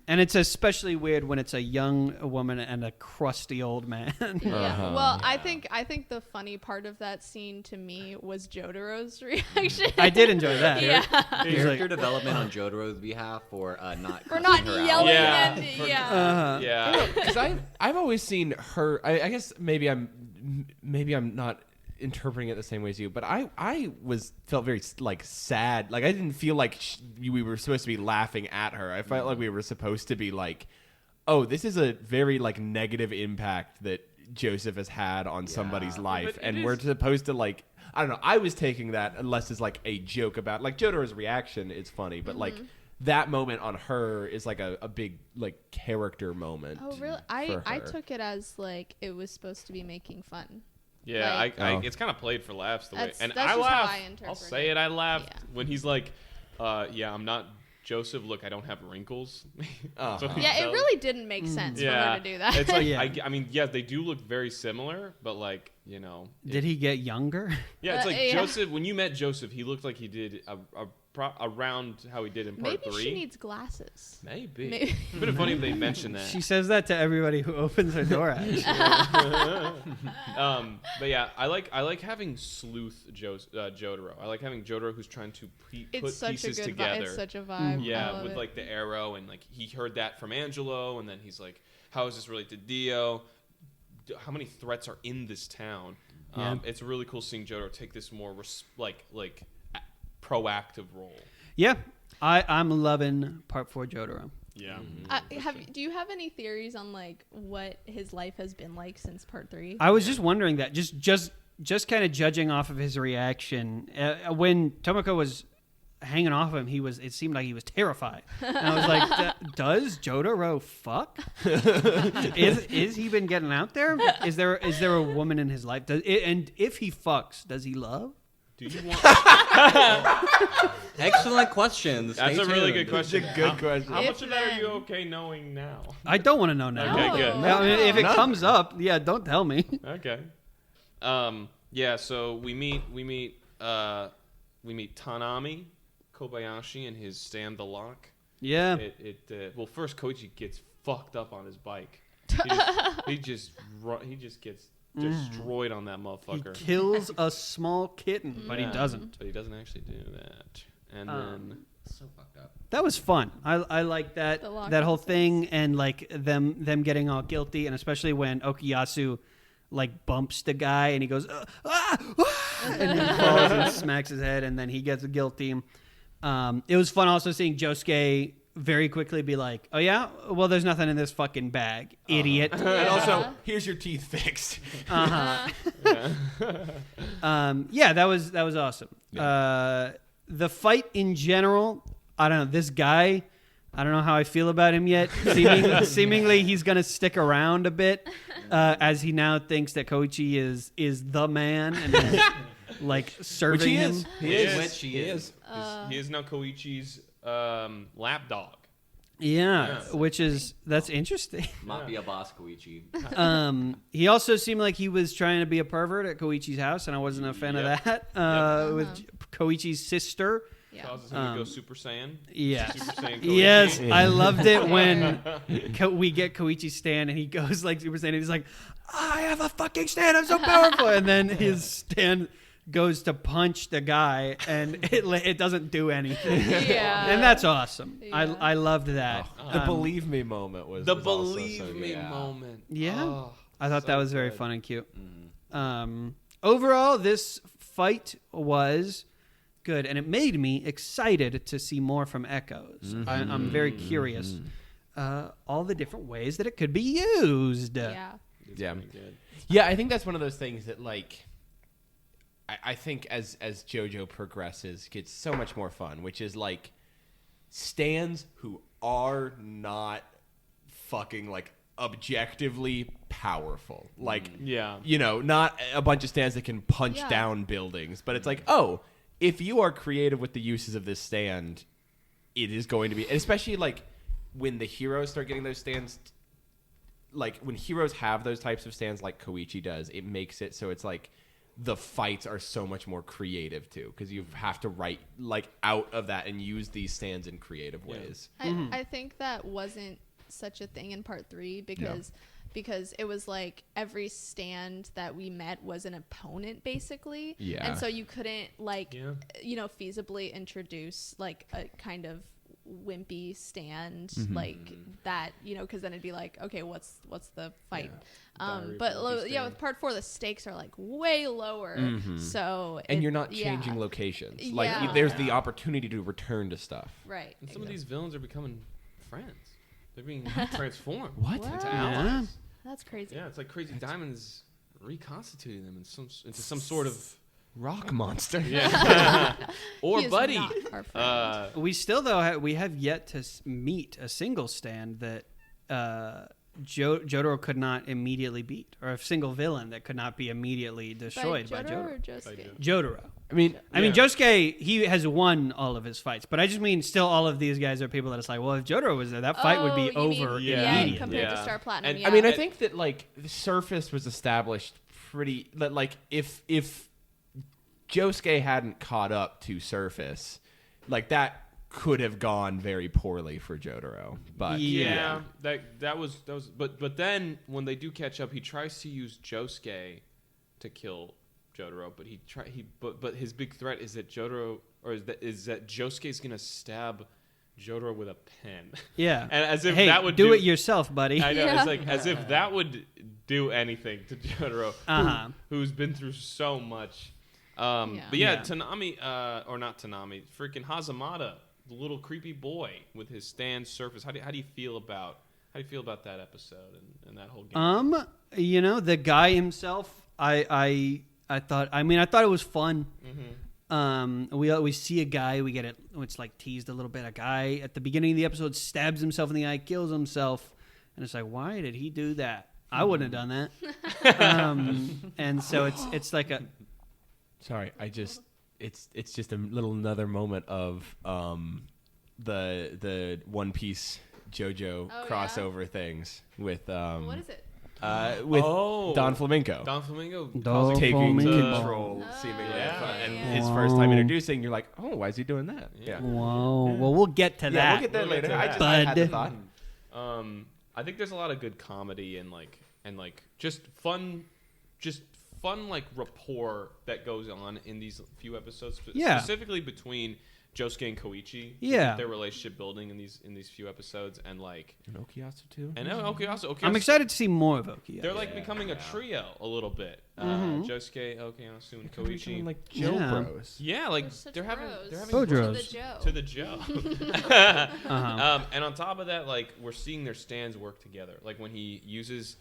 And it's especially weird when it's a young woman and a crusty old man. Yeah. Well, I think the funny part of that scene to me was Jotaro's reaction. I did enjoy that. Yeah. Character development on Jotaro's behalf for not For not cussing her out. yelling Yeah. and Uh-huh. Yeah. Because I've always seen her. I guess maybe I'm not interpreting it the same way as you, but I felt very like sad. Like I didn't feel like we were supposed to be laughing at her. I felt like we were supposed to be like, oh, this is a very like negative impact that Joseph has had on somebody's life, but and we're supposed to like. I don't know. I was taking that unless it's like a joke about like Jotaro's reaction is funny, but like that moment on her is like a big like character moment. Oh, really? for I her. took it as like it was supposed to be making fun. Yeah, Like- it's kind of played for laughs the way, That's- and that's I just how laughed. I interpret I'll say it. it. I laughed Yeah. when he's like, I'm not Joseph. Look, I don't have wrinkles. That's what he Yeah, it tells- really didn't make sense for her to do that. It's like, Yeah. I mean, yeah, they do look very similar, but like, Did he get younger? yeah, it's like yeah. Joseph. When you met Joseph, he looked like he did around how he did in part Maybe 3. she needs glasses. Maybe. Maybe. It'd been funny if they mentioned that. She says that to everybody who opens her door. Actually. But yeah, I like having sleuth Jotaro. I like having Jotaro who's trying to put It's such a pieces good together. vibe. It's such a vibe. I Yeah, love with it. like the arrow and like he heard that from Angelo, and then he's like, "How is this related to Dio? How many threats are in this town?" Yeah. It's really cool seeing Jotaro take this more proactive role. Yeah, I'm loving Part 4 Jotaro. Yeah. Do you have any theories on like what his life has been like since part 3? I was just wondering that, just kind of judging off of his reaction when Tomoko was hanging off of him. It seemed like he was terrified, and I was like, does Jotaro fuck? is he been getting out there? Is there a woman in his life? And if he fucks, does he love? Do you want? Excellent questions. That's Stay a really tuned. good question. Good question. How If much of that are you then- okay knowing now? I don't want to know now. Okay, good. No. I mean, if it No. comes up, yeah, don't tell me. Okay. Yeah. So we meet Tanami Kobayashi and his stand the lock. Yeah. Well, first Koji gets fucked up on his bike. He just gets destroyed on that He motherfucker. kills a small kitten, but he Yeah, doesn't. But he doesn't actually do that. And then So fucked up. That was fun. I like that The lock that whole process. thing, and like them getting all guilty, and especially when Okuyasu like bumps the guy and he goes and he falls and smacks his head, and then he gets guilty. It was fun also seeing Josuke very quickly be like, "Oh yeah, well there's nothing in this fucking bag, idiot." And Yeah. also, here's your teeth fixed. Yeah, that was awesome. The fight in general, I don't know. This guy, I don't know how I feel about him yet. Seemingly he's gonna stick around a bit, as he now thinks that Koichi is the man and is, like serving Which he him. is. He is. Which he is. He is now Koichi's lapdog. Yeah, Yeah. which is that's interesting. Mafia boss Koichi. He also seemed like he was trying to be a pervert at Koichi's house, and I wasn't a fan of that. With Koichi's sister. Yeah. Causes him to go Super Saiyan. Yeah. Super Saiyan Koichi. Yes, I loved it when we get Koichi's stand and he goes like Super Saiyan and he's like, I have a fucking stand, I'm so powerful. And then his stand goes to punch the guy and it doesn't do anything. Yeah. And that's awesome. Yeah. I loved that. The believe me moment was The was also believe so me good. moment. Yeah. Oh, I thought so that was very good. fun and cute. Overall, this fight was good, and it made me excited to see more from Echoes. I'm very curious. All the different ways that it could be used. Yeah. It's Yeah. pretty good. Yeah, I think that's one of those things that like I think as JoJo progresses gets so much more fun, which is like stands who are not fucking like objectively powerful. Like Yeah. you know, not a bunch of stands that can punch Yeah. down buildings, but it's like, oh, if you are creative with the uses of this stand, it is going to be, and especially like when the heroes start getting those stands, like when heroes have those types of stands like Koichi does, it makes it so it's like the fights are so much more creative too, because you have to write like out of that and use these stands in creative ways. I think that wasn't such a thing in part 3 because it was like every stand that we met was an opponent basically. Yeah. And so you couldn't like Yeah. feasibly introduce like a kind of wimpy stand like that, because then it'd be like, okay, what's the fight? Diary But of a Wimpy Stand. with part 4 the stakes are like way lower. So And it- you're not yeah. changing locations. Yeah. Like there's the opportunity to return to stuff. Right. And some of these villains are becoming friends. They're being transformed. What? Into Wow. allies. That's crazy. Yeah, it's like Crazy Diamonds reconstituting them into some sort of Rock monster. or He is buddy. not our friend. We still, though, we have yet to meet a single stand that Jotaro could not immediately beat, or a single villain that could not be immediately destroyed by Jotaro or Jotaro. Josuke? Jotaro. I mean, I mean, Yeah. Josuke, he has won all of his fights, but I just mean still all of these guys are people that it's like, well, if Jotaro was there, that fight would be Oh, you mean- over Yeah. immediately. compared to Yeah. Star Platinum. And- Yeah. I mean, I think that like the surface was established pretty. That like if Josuke hadn't caught up to Surface, like that could have gone very poorly for Jotaro. But Yeah. that was but then when they do catch up, he tries to use Josuke to kill Jotaro, but his big threat is that Josuke's gonna stab Jotaro with a pen. Yeah. And as if hey, that would do it yourself, buddy. I know, Yeah. it's like as if that would do anything to Jotaro, Uh-huh. who's been through so much. Yeah. But yeah, Yeah. Tanami, or not Tanami, freaking Hazamada, the little creepy boy with his stand surface. How do you feel about that episode and that whole game? The guy himself, I thought it was fun. We see a guy, we get it, it's like teased a little bit. A guy at the beginning of the episode stabs himself in the eye, kills himself, and it's like, why did he do that? I wouldn't have done that. And so it's like a. sorry, it's just a little another moment of the One Piece JoJo Oh, crossover things with what is it? with Oh. Don Flamenco. Don Flamingo Don Taking Flamenco. control, Oh, seemingly, yeah. and yeah. his first time introducing, you're like, oh, why is he doing that? Yeah. Whoa. Well, we'll get to Yeah, that. we'll get there We'll get later. to I had the Bud. thought. I think there's a lot of good comedy and like just fun just fun like rapport that goes on in these few episodes, Yeah. specifically between Josuke and Koichi. Yeah. Their relationship building in these few episodes, and like And Okuyasu too. and Okuyasu. I'm excited to see more of Okuyasu. They're like becoming a trio a little bit. Josuke, Okuyasu, and Koichi. Like Joe Yeah. Bros. Yeah, like such they're having bros. Bodros. to the Joe. Uh-huh. And on top of that, like we're seeing their stands work together. Like when he uses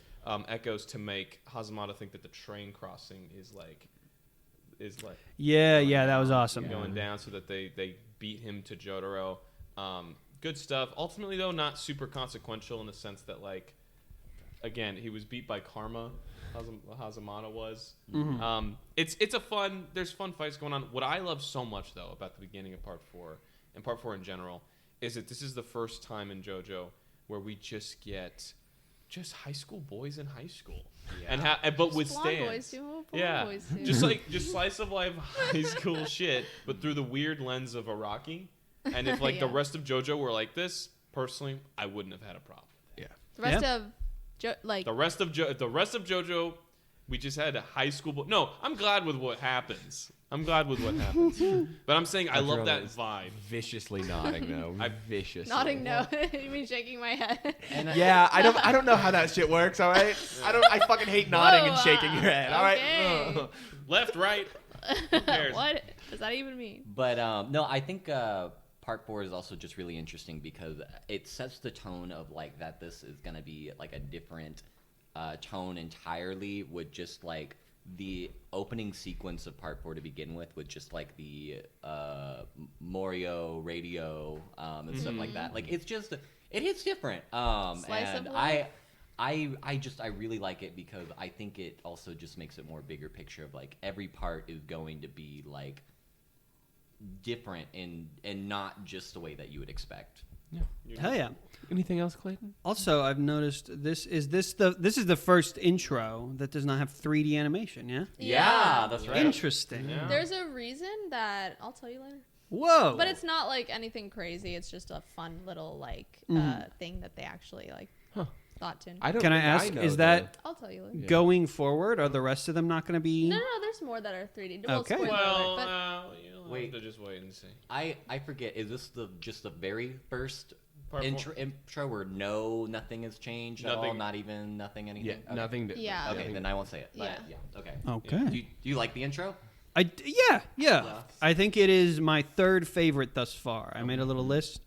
echoes to make Hazamada think that the train crossing is like Yeah, that was awesome. going down, so that they beat him to Jotaro. Good stuff. Ultimately, though, not super consequential in the sense that, like, again, he was beat by karma. Hazamada was. It's a fun. There's fun fights going on. What I love so much, though, about the beginning of Part 4 and Part 4 in general, is that this is the first time in JoJo where we just get high school boys in high school, but with Blonde stands. boys do what blonde boys do. Just slice of life high school shit, but through the weird lens of Araki. And if like the Yeah. rest of JoJo were like this, personally, I wouldn't have had a problem. Yeah. The rest of The rest of JoJo, we just had a high school. No, I'm glad with what happens. But I'm saying I love that vibe. Viciously nodding though. Viciously. nodding no. You mean shaking my head? Yeah, I don't know how that shit works. All right. I fucking hate nodding and shaking your head. All right. Okay. Left, right. Who cares? What does that even mean? But no, I think Part 4 is also just really interesting because it sets the tone of like that this is gonna be like a different tone entirely, with just like the opening sequence of Part 4 to begin with just like the Morioh radio and stuff like that. Like it hits different. Slice and of life? I really like it because I think it also just makes it more bigger picture of like every part is going to be like different and not just the way that you would expect. Hell yeah. Anything else, Clayton? Also, I've noticed this is the first intro that does not have 3D animation. Yeah. Yeah, that's right. Interesting. Yeah. There's a reason that I'll tell you later. Whoa. But it's not like anything crazy. It's just a fun little like thing that they actually like thought to. Can I ask? Is that I'll tell you later. going forward? Are the rest of them not going to be? No, there's more that are 3D. Well, Okay. spoiler Well, alert, but you'll Wait. have to just wait and see. I forget. Is this just the very first Part intro where nothing has changed at all? Nothing. Not even nothing, anything? Yeah, Okay. nothing. Yeah. Okay, then I won't say it. But Yeah. Okay. Okay. Do you like the intro? Yeah. I think it is my third favorite thus far. I made a little list,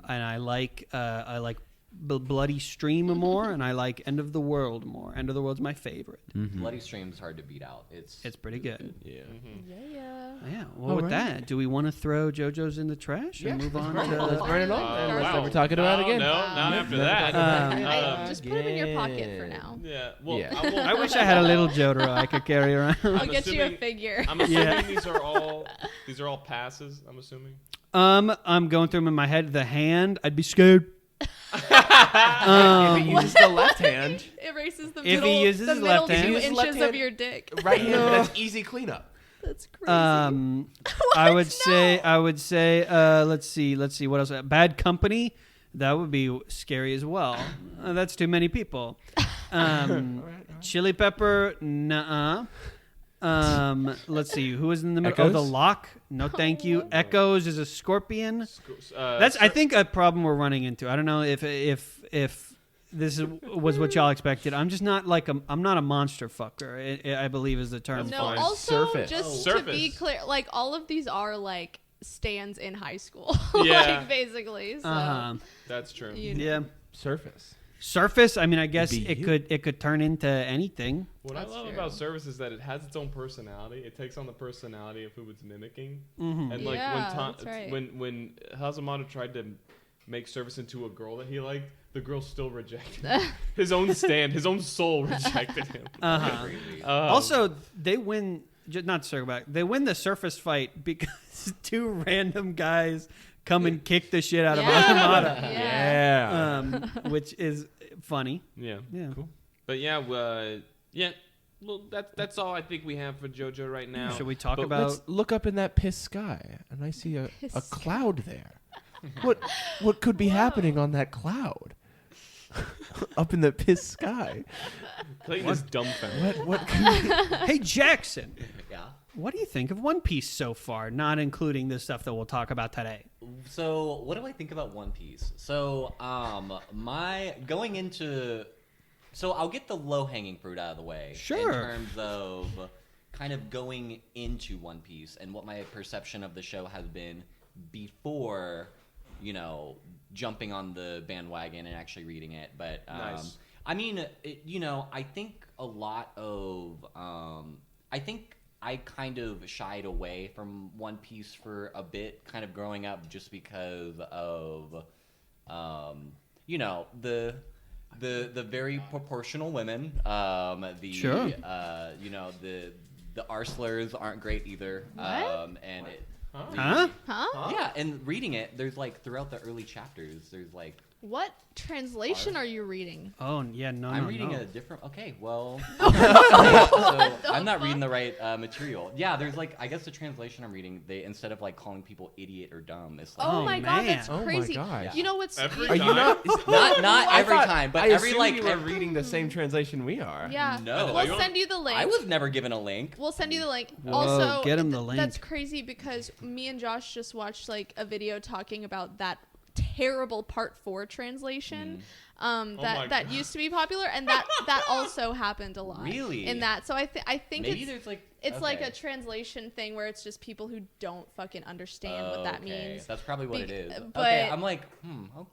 and I like Bloody Stream more, and I like End of the World more. End of the World's my favorite. Bloody Stream's hard to beat out. It's It's pretty good. Yeah. Yeah. Well, with that, do we want to throw JoJo's in the trash and move on Let's to? burn it all, and let's Wow. never talk about it again. No, not after that. just put it in your pocket for now. Yeah. Well, Yeah. I wish I had a little Jotaro I could carry around. I'll get you a assuming- figure. I'm assuming Yeah. these are all passes. I'm assuming. I'm going through them in my head. The hand, I'd be scared. If he uses the left hand, Erases the If he middle, uses the his middle left hand- 2 Use left inches hand. of your dick. right hand, that's easy cleanup. That's crazy. I would say. Let's see. What else? Bad Company. That would be scary as well. That's too many people. Chili Pepper. Nuh-uh. Let's see. Who is in the middle? Oh, the Echoes? Lock. No, thank you. Echoes is a scorpion. That's I think a problem we're running into. I don't know if was what y'all expected. I'm just not I'm not a monster fucker. I believe is the term. That's No, fine. also Surface. just Oh. to be Surface. clear, like all of these are like stands in high school, Yeah. like basically. So That's true. you know. Yeah. Surface. I mean, I guess Be it you. could turn into anything. What That's I love true. about Service is that it has its own personality. It takes on the personality of who it's mimicking. Mm-hmm. And like Yeah, that's right. when Hazamada tried to make Service into a girl that he liked, the girl still rejected him. His own soul rejected him. Uh-huh. Also, they win. Not circle back. They win the surface fight because two random guys come and kick the shit out of Azumata. Yeah. Which is funny. Yeah. Yeah. Cool. But yeah. Well, that's all I think we have for JoJo right now. Should we talk But about? Let's look up in that piss sky, and I see a Piss cloud there. What could be happening on that cloud? up in the piss sky. Clayton is dumbfounded. What? Hey, Jackson, Yeah. what do you think of One Piece so far, not including the stuff that we'll talk about today? So, what do I think about One Piece? So, so I'll get the low-hanging fruit out of the way. Sure. In terms of kind of going into One Piece and what my perception of the show has been before, jumping on the bandwagon and actually reading it. But, Nice. I mean, I think a lot of, I think I kind of shied away from One Piece for a bit, kind of growing up, just because of, the very proportional women. Sure. The R slurs aren't great either. What? And it. Huh? Huh? Yeah, and reading it, there's like throughout the early chapters, there's like What translation are you reading? Oh, yeah, no, I'm no, reading no. a different. Okay, well, so I'm not reading the right material. Yeah, there's like I guess the translation I'm reading, they instead of like calling people idiot or dumb, it's like Oh, Oh, my god, man. that's Oh my crazy. gosh. You know what's Every Are you time? not? not I every thought- time, but I every assume like you were reading the same translation we are. Yeah. No. We'll send you the link. I was never given a link. We'll send you the link. Whoa, Also, get him the link. That's crazy because me and Josh just watched like a video talking about that terrible part 4 translation my that God. used to be popular, and that also happened a lot. Really? In that, so I think Maybe it's there's like it's like okay. a translation thing where it's just people who don't fucking understand what that Okay, means. That's probably what it Be- is. but- Okay, I'm like,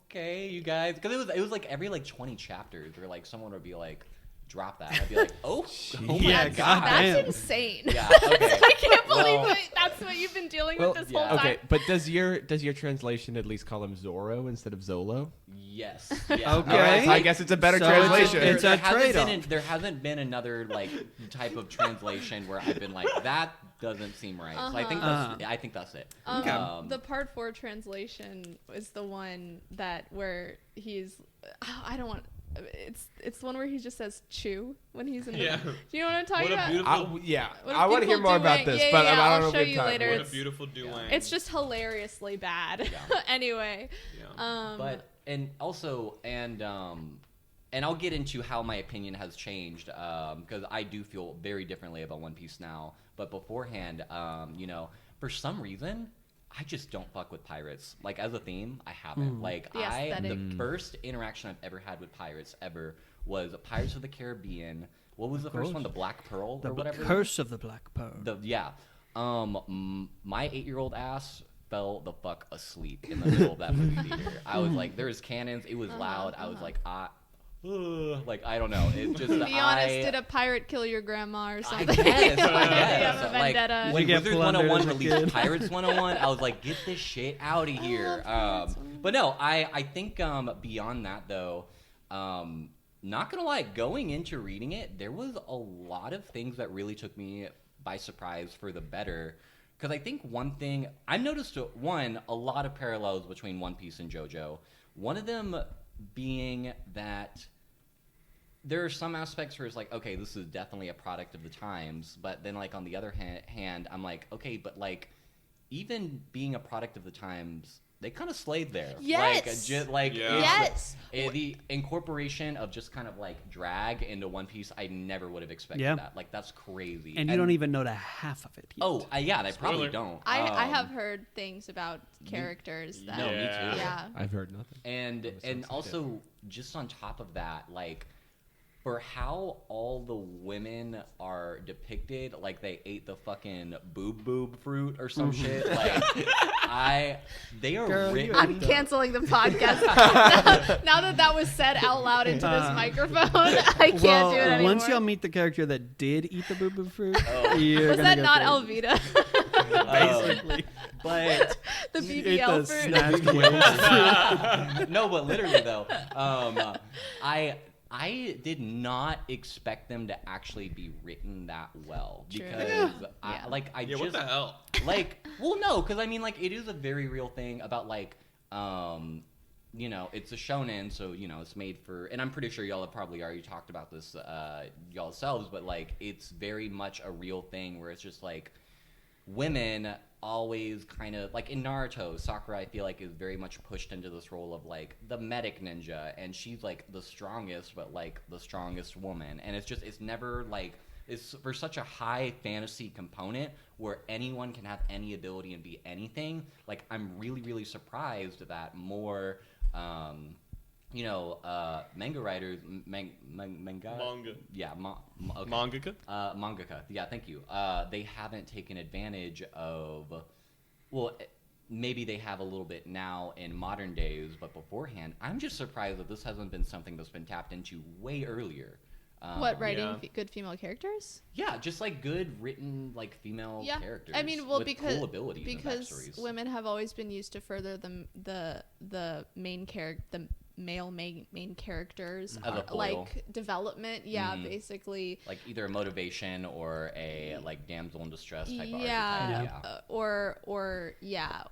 okay, you guys, because it was like every like 20 chapters where like someone would be like, drop that. I'd be like, oh my Yeah, god, goddamn. That's insane. Yeah, okay. I can't believe Well- that's what you've been dealing Well, with this yeah. whole time. Okay, but does your translation at least call him Zorro instead of Zolo? Yes. Yeah. Okay. All right, so I guess it's a better So translation. it's a trade-off. There hasn't been another like type of translation where I've been like, that doesn't seem right. So I think that's it. Okay. The part 4 translation is the one where he's I don't want it's the one where he just says chew when he's in the Yeah. Do you know what I'm talking What a about? beautiful, What I want to hear people more about doing- this, yeah, but yeah, I don't I'll know show if we you have time. later. what a It's- beautiful duang. It's just hilariously bad. Yeah. Anyway. Yeah. But and also and I'll get into how my opinion has changed because I do feel very differently about One Piece now. But beforehand, for some reason, I just don't fuck with pirates. Like as a theme, I haven't. Like The aesthetic. the first interaction I've ever had with pirates ever was Pirates of the Caribbean. What was the first one? The Black Pearl The or whatever. Curse of the Black Pearl. My 8-year-old ass fell the fuck asleep in the middle of that movie theater. I was like, there was cannons. It was loud. I was like, like I don't know. It just Be honest, did a pirate kill your grandma or I something? guess. You have a Like, vendetta. when You get Wizards plundered 101 as a released kid. Pirates 101, I was like, get this shit out of here. But no, I think beyond that though, not gonna lie, going into reading it, there was a lot of things that really took me by surprise for the better. Because I think one thing I noticed, a lot of parallels between One Piece and JoJo. One of them being that there are some aspects where it's like, okay, this is definitely a product of the times, but then like on the other hand, I'm like, okay, but like even being a product of the times, they kind of slayed there. Yes. Yeah. Yes. The incorporation of just kind of like drag into One Piece, I never would have expected Yeah. that. Like that's crazy. and you don't even know the half of it yet. Oh, yeah, they probably Spoiler. don't. I have heard things about characters that No, me Yeah. too. yeah. I've heard nothing. And sounds also just on top of that, like for how all the women are depicted, like they ate the fucking boob fruit or some shit. Like they are Girl, you written. I'm canceling the podcast. now that was said out loud into this microphone, I can't well, do it anymore. once y'all meet the character that did eat the boo-boo fruit, Oh. you're was gonna that go not crazy. Elvita? Basically. But the He ate BBL the fruit. snatched whales fruit. no, but literally though, I did not expect them to actually be written that well True. because Yeah. I Yeah, just what the hell? like well no because I mean like it is a very real thing about like it's a shonen, so it's made for, and I'm pretty sure y'all have probably already talked about this y'all selves, but like it's very much a real thing where it's just like women always kind of like in Naruto, Sakura I feel like is very much pushed into this role of like the medic ninja, and she's like the strongest, but like the strongest woman, and it's never like it's for such a high fantasy component where anyone can have any ability and be anything. Like I'm really surprised that more manga writers, manga. Yeah, okay. Mangaka. Mangaka. Yeah, thank you. They haven't taken advantage of. Well, maybe they have a little bit now in modern days, but beforehand, I'm just surprised that this hasn't been something that's been tapped into way earlier. What, writing good female characters? Yeah, just like good written like female characters. I mean, well, with cool abilities because and backstories. women have always been used to further the main character, the male main characters, As a foil. like development. Yeah, basically. Like either a motivation or a like damsel in distress type of Yeah, archetype.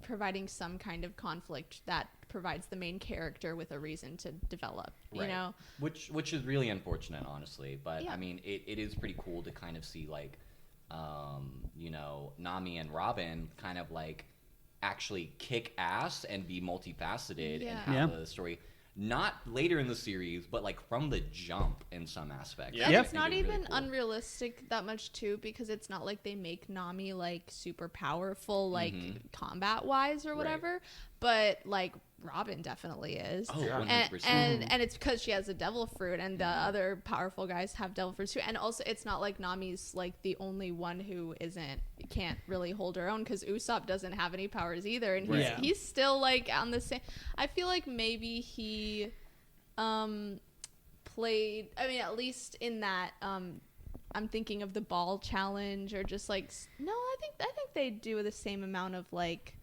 Providing some kind of conflict that provides the main character with a reason to develop, you know? Which is really unfortunate, honestly. But, Yeah. I mean, it is pretty cool to kind of see, like, Nami and Robin kind of, like, actually kick ass and be multifaceted and have the story. Not later in the series, but, like, from the jump in some aspects. Yeah. And Yep. it's not really even cool. unrealistic that much too, because it's not like they make Nami like super powerful, like combat wise or whatever. But like Robin definitely is. Oh, Yeah. 100%. And it's because she has a devil fruit, and the other powerful guys have devil fruits too. And also, it's not like Nami's like the only one who can't really hold her own, because Usopp doesn't have any powers either, and he's still like on the same. I feel like maybe he played. I mean, at least in that. I'm thinking of the ball challenge, or just like I think they do the same amount of like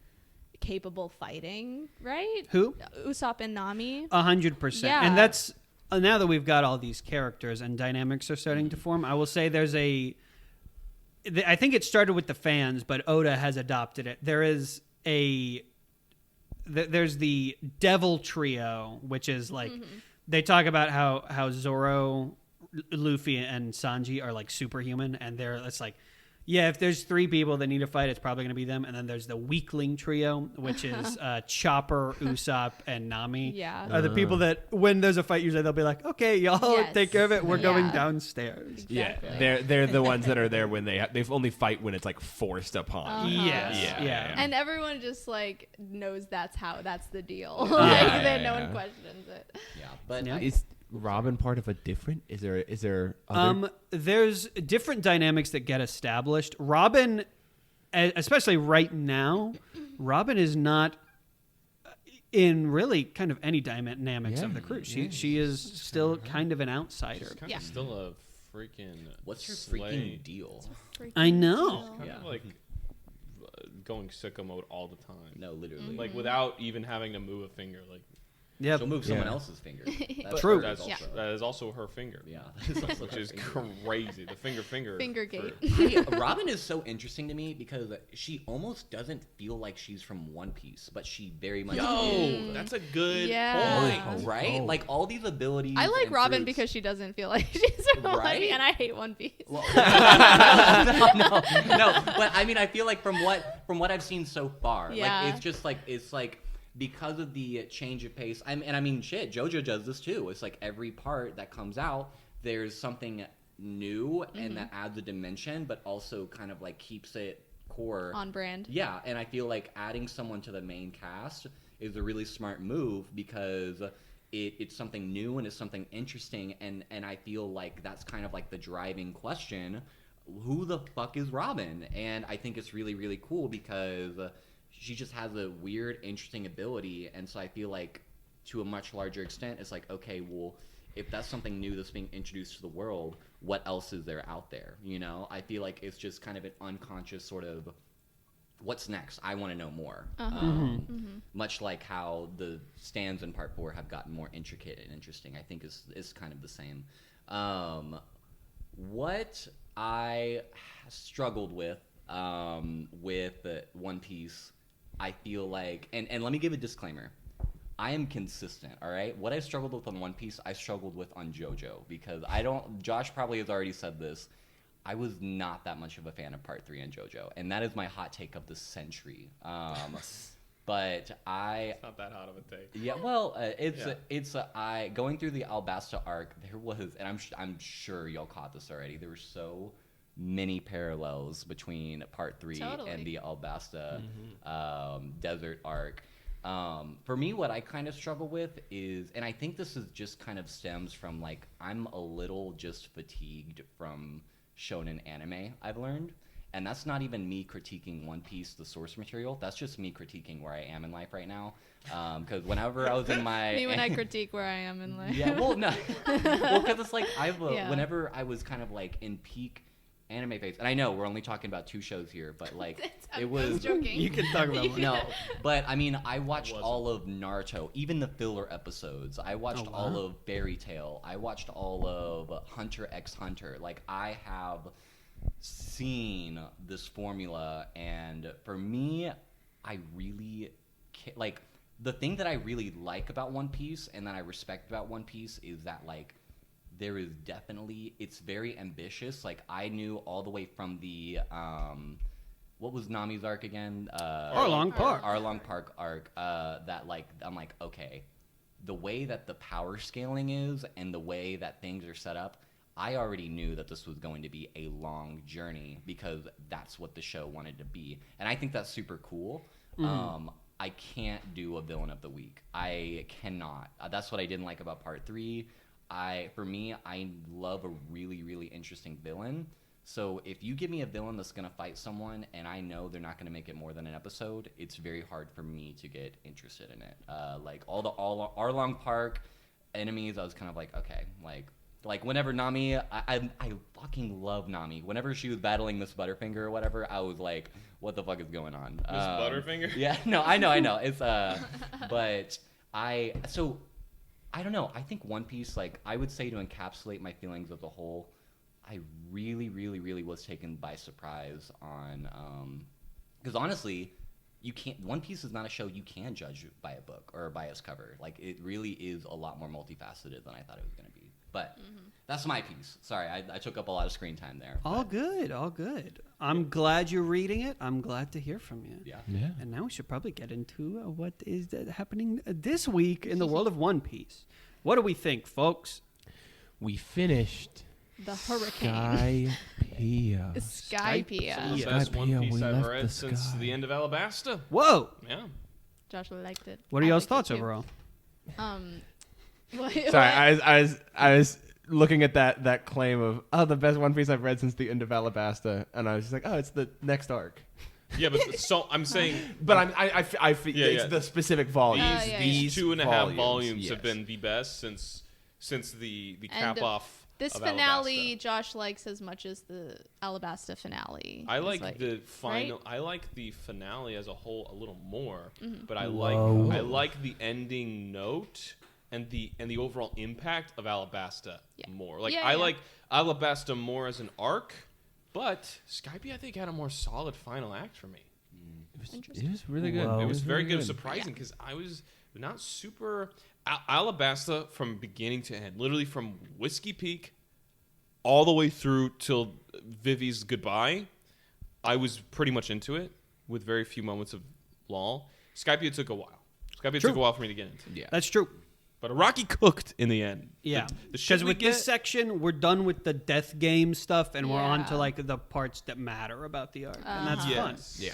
capable fighting, right? Who? Usopp and Nami. 100%. Yeah. And that's now that we've got all these characters and dynamics are starting to form. I will say there's I think it started with the fans, but Oda has adopted it. There's the Devil Trio, which is like they talk about how Zoro, Luffy, and Sanji are like superhuman, and it's like, yeah, if there's three people that need to fight, it's probably going to be them. And then there's the weakling trio, which is Chopper, Usopp, and Nami. Yeah. Are the people that when there's a fight, usually they'll be like, okay, y'all Yes. take care of it. We're going Yeah. downstairs. Exactly. Yeah, they're the ones that are there when they only fight when it's like forced upon. Yes. Yeah. And everyone just like knows that's the deal. Yeah, like yeah, that yeah. no one questions it. Yeah, but Yeah. Is Robin part of a different? Is there other? There's different dynamics that get established. Robin, especially right now, Robin is not in really kind of any dynamics of the crew. She is still kind of an outsider. She's kind Yeah. of still a freaking. what's her slay. freaking deal? I know. Kind Yeah. of like going sicko mode all the time. No, literally. Like without even having to move a finger. Like Yep. She'll move someone Yeah. else's finger. True. That's Yeah. that is also her finger. Yeah, that is also Which her is finger. crazy. The finger. Fingergate. Robin is so interesting to me because she almost doesn't feel like she's from One Piece, but she very much is. That's a good Yeah. point. Right? Like all these abilities. I like and Robin fruits. because she doesn't feel like she's from One Right? Piece, and I hate One Piece. Well, no. But I mean, I feel like from what I've seen so far, Yeah. like it's like because of the change of pace. I mean, shit, JoJo does this too. It's like every part that comes out, there's something new and that adds a dimension, but also kind of like keeps it core On brand. Yeah, and I feel like adding someone to the main cast is a really smart move because it's something new and it's something interesting, and I feel like that's kind of like the driving question: who the fuck is Robin? And I think it's really, really cool because she just has a weird, interesting ability, and so I feel like to a much larger extent, it's like, okay, well, if that's something new that's being introduced to the world, what else is there out there? You know, I feel like it's just kind of an unconscious sort of, what's next? I want to know more. Much like how the stands in Part 4 have gotten more intricate and interesting, I think is kind of the same. What I struggled with One Piece, I feel like, and let me give a disclaimer. I am consistent, all right? What I struggled with on One Piece, I struggled with on JoJo, because Josh probably has already said this. I was not that much of a fan of Part 3 in JoJo, and that is my hot take of the century. But It's not that hot of a take. yeah, well, I going through the Alabasta arc. There was, and I'm sure y'all caught this already. There were so many parallels between Part 3 Totally. and the Alabasta desert arc. For me, what I kind of struggle with is, and I think this is just kind of stems from like I'm a little just fatigued from shonen anime. I've learned. And that's not even me critiquing One Piece, the source material. That's just me critiquing where I am in life right now. Because whenever I was in my... Me when I critique where I am in life. Yeah, well, no. Well, because it's like, Yeah. whenever I was kind of like in peak anime phase, and I know we're only talking about 2 shows here, but like, I it was was... joking. You can talk about one. No, but I mean, I watched wasn't. all of Naruto, even the filler episodes. I watched Oh, wow. all of Fairy Tail. I watched all of Hunter x Hunter. Like, I have seen this formula, and for me, I really like the thing that I really like about One Piece and that I respect about One Piece is that like there is definitely it's very ambitious. Like I knew all the way from the what was Nami's arc again? Arlong Park. Arlong Park arc. That like I'm like okay, the way that the power scaling is and the way that things are set up. I already knew that this was going to be a long journey because that's what the show wanted to be. And I think that's super cool. I can't do a villain of the week. I cannot. That's what I didn't like about Part 3. For me, I love a really, really interesting villain. So if you give me a villain that's going to fight someone and I know they're not going to make it more than an episode, it's very hard for me to get interested in it. Like all the Arlong Park enemies, I was kind of like, okay, like whenever Nami, I fucking love Nami. Whenever she was battling Miss Butterfinger or whatever, I was like, what the fuck is going on? Miss Butterfinger? Yeah, no, I know. It's but I don't know. I think One Piece, like I would say to encapsulate my feelings as a whole, I really, really, really was taken by surprise on because honestly, you can't. One Piece is not a show you can judge by a book or by its cover. Like it really is a lot more multifaceted than I thought it was going to be. But that's my piece. Sorry, I took up a lot of screen time there. All good, all good. I'm glad you're reading it. I'm glad to hear from you. Yeah. Yeah. And now we should probably get into what is happening this week in the world of One Piece. What do we think, folks? We finished The hurricane. Skypiea. Skypiea. The best One Skypiea, Piece we I've left read the since sky. the end of Alabasta. Whoa! Yeah. Josh liked it. What are I y'all's liked it thoughts too. overall? What- Sorry, I was looking at that claim of the best One Piece I've read since the end of Alabasta, and I was just like, it's the next arc. Yeah, but so I'm saying But I feel Yeah, it's yeah. the specific volumes. yeah, these 2.5 volumes yes. have been the best since the And cap off. This of finale, Alabasta. Josh likes as much as the Alabasta finale. I It's like the final. right? I like the finale as a whole a little more, Mm-hmm. but I Whoa. like the ending note and the overall impact of Alabasta more. Like Yeah, I yeah. like Alabasta more as an arc, but Skypiea I think had a more solid final act for me. It was really good. Whoa. It was very really good, surprising because I was not super Alabasta from beginning to end, literally from Whiskey Peak all the way through till Vivi's goodbye. I was pretty much into it with very few moments of lull. Skypiea took a while. Skypiea True. took a while for me to get into. Yeah. That's true. But Iraqi cooked in the end. Yeah. The shit Because we with this get- section, we're done with the death game stuff, and we're on to Yeah. like the parts that matter about the arc, and that's fun. Yes. Yeah.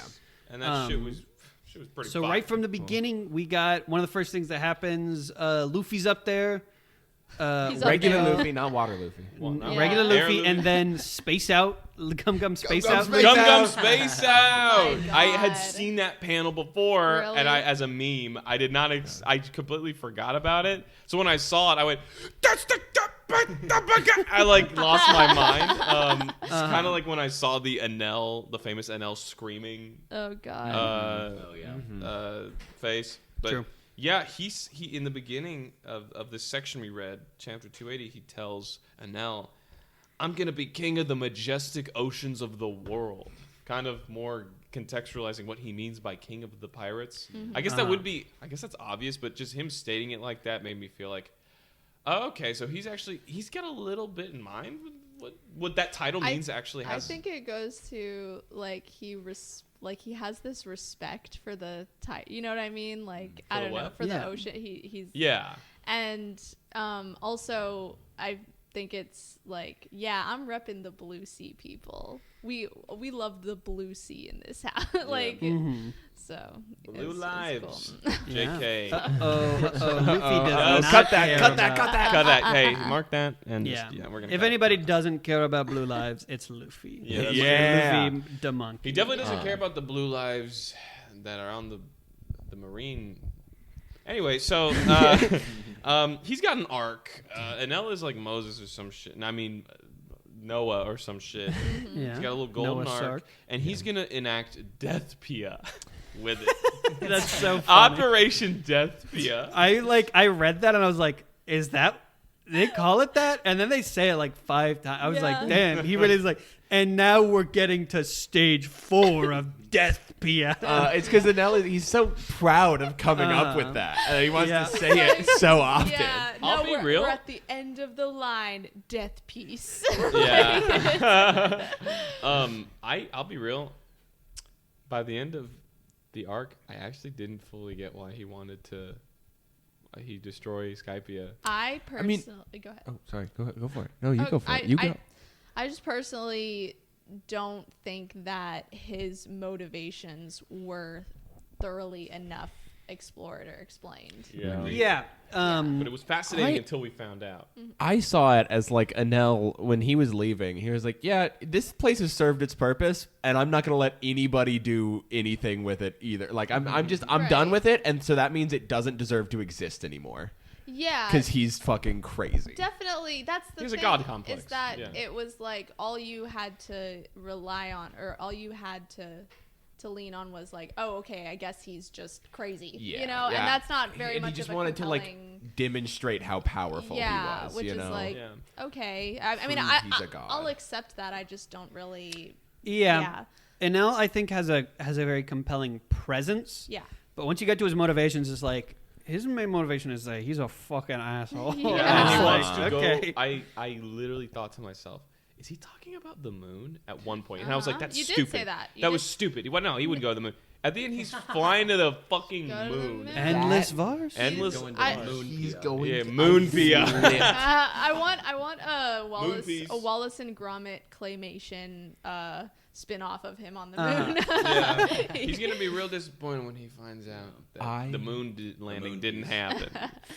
And that shit Um, was pretty So fire. right from the beginning, we got one of the first things that happens. Luffy's up there. He's up Regular there. Luffy, not water Luffy. Well, no. Yeah. Regular Air Luffy, Luffy. and then Space Out. Gum Space Gum Out. Space Gum Out. Gum Space Out. my I had God. seen that panel before, Really? and as a meme, I did not. I completely forgot about it. So when I saw it, I went, "That's the." I like lost my mind. It's kind of like when I saw the famous Enel screaming Oh God. Oh yeah. face. But True. yeah, he in the beginning of this section we read, chapter 280, he tells Enel, I'm going to be king of the majestic oceans of the world. Kind of more contextualizing what he means by king of the pirates. I guess that would be, I guess that's obvious, but just him stating it like that made me feel like, oh, okay, so he's got a little bit in mind with what that title means actually has. I think it goes to like he has this respect for the you know what I mean? Like For I the don't know, what? for Yeah. the ocean. He's And and also I think it's like, yeah, I'm repping the blue sea people. We love the blue sea in this house. Like so Blue it's lives. cool. JK. Luffy does Oh, not cut that, care cut that, about- cut that. Cut that. Hey, mark that. And Yeah. we're gonna If cut it. anybody doesn't care about blue lives, it's Luffy. Yeah, that's Yeah. Luffy the monkey. He definitely doesn't care about the blue lives that are on the marine. Anyway, so he's got an arc. Enel is like Moses or some shit. And I mean Noah or some shit. Yeah. He's got a little golden Noah's arc, Ark. and he's gonna enact Deathpiea with it. That's so funny. Operation Deathpiea. I read that and I was like, is that they call it that? And then they say it like 5 times. I was like, Yeah. damn, he really is like, and now we're getting to stage 4 of Death Pia. It's because he's so proud of coming up with that. He wants Yeah. to say it so often. Yeah, I'll no, be we're, real. we're at the end of the line. Death piece. Yeah. I'll be real. By the end of the arc, I actually didn't fully get why he wanted to. He destroy Skypiea. I mean- personally go ahead. Oh, sorry. Go for it. No, you Oh, go for it. You go. I just personally don't think that his motivations were thoroughly enough explored or explained. yeah. But it was fascinating I- until we found out. I saw it as like Enel when he was leaving. He was like, "Yeah, this place has served its purpose, and I'm not gonna let anybody do anything with it either. Like, I'm Right. done with it, and so that means it doesn't deserve to exist anymore Yeah. because he's fucking crazy." Definitely, that's the He has a thing. god complex, Is that yeah. it was like all you had to rely on, or all you had to lean on was like, oh, okay, I guess he's just crazy, Yeah, you know, yeah. and that's not very And much he just of a wanted to compelling. like demonstrate how powerful Yeah, he was. which you is know? like, Yeah. okay. I mean, Prove he's a god. I'll accept that. I just don't really. Yeah. Enel, I think, has a very compelling presence. Yeah. But once you get to his motivations, it's like his main motivation is that he's a fucking asshole. Yeah. And And he it's wants like, to okay. go. I literally thought to myself, is he talking about the moon at one point? And I was like, that's You did stupid. say that. You That did- was stupid. He wouldn't go to the moon. At the end, he's flying to the fucking Go to the moon. moon. Endless Vars? Endless. Going to I- the moon. He's Pia. going. Yeah, to moon Pia. I want piece. a Wallace and Gromit claymation spin-off of him on the Uh-huh. moon. Yeah. He's gonna be real disappointed when he finds out that I- the moon landing moon didn't piece. happen.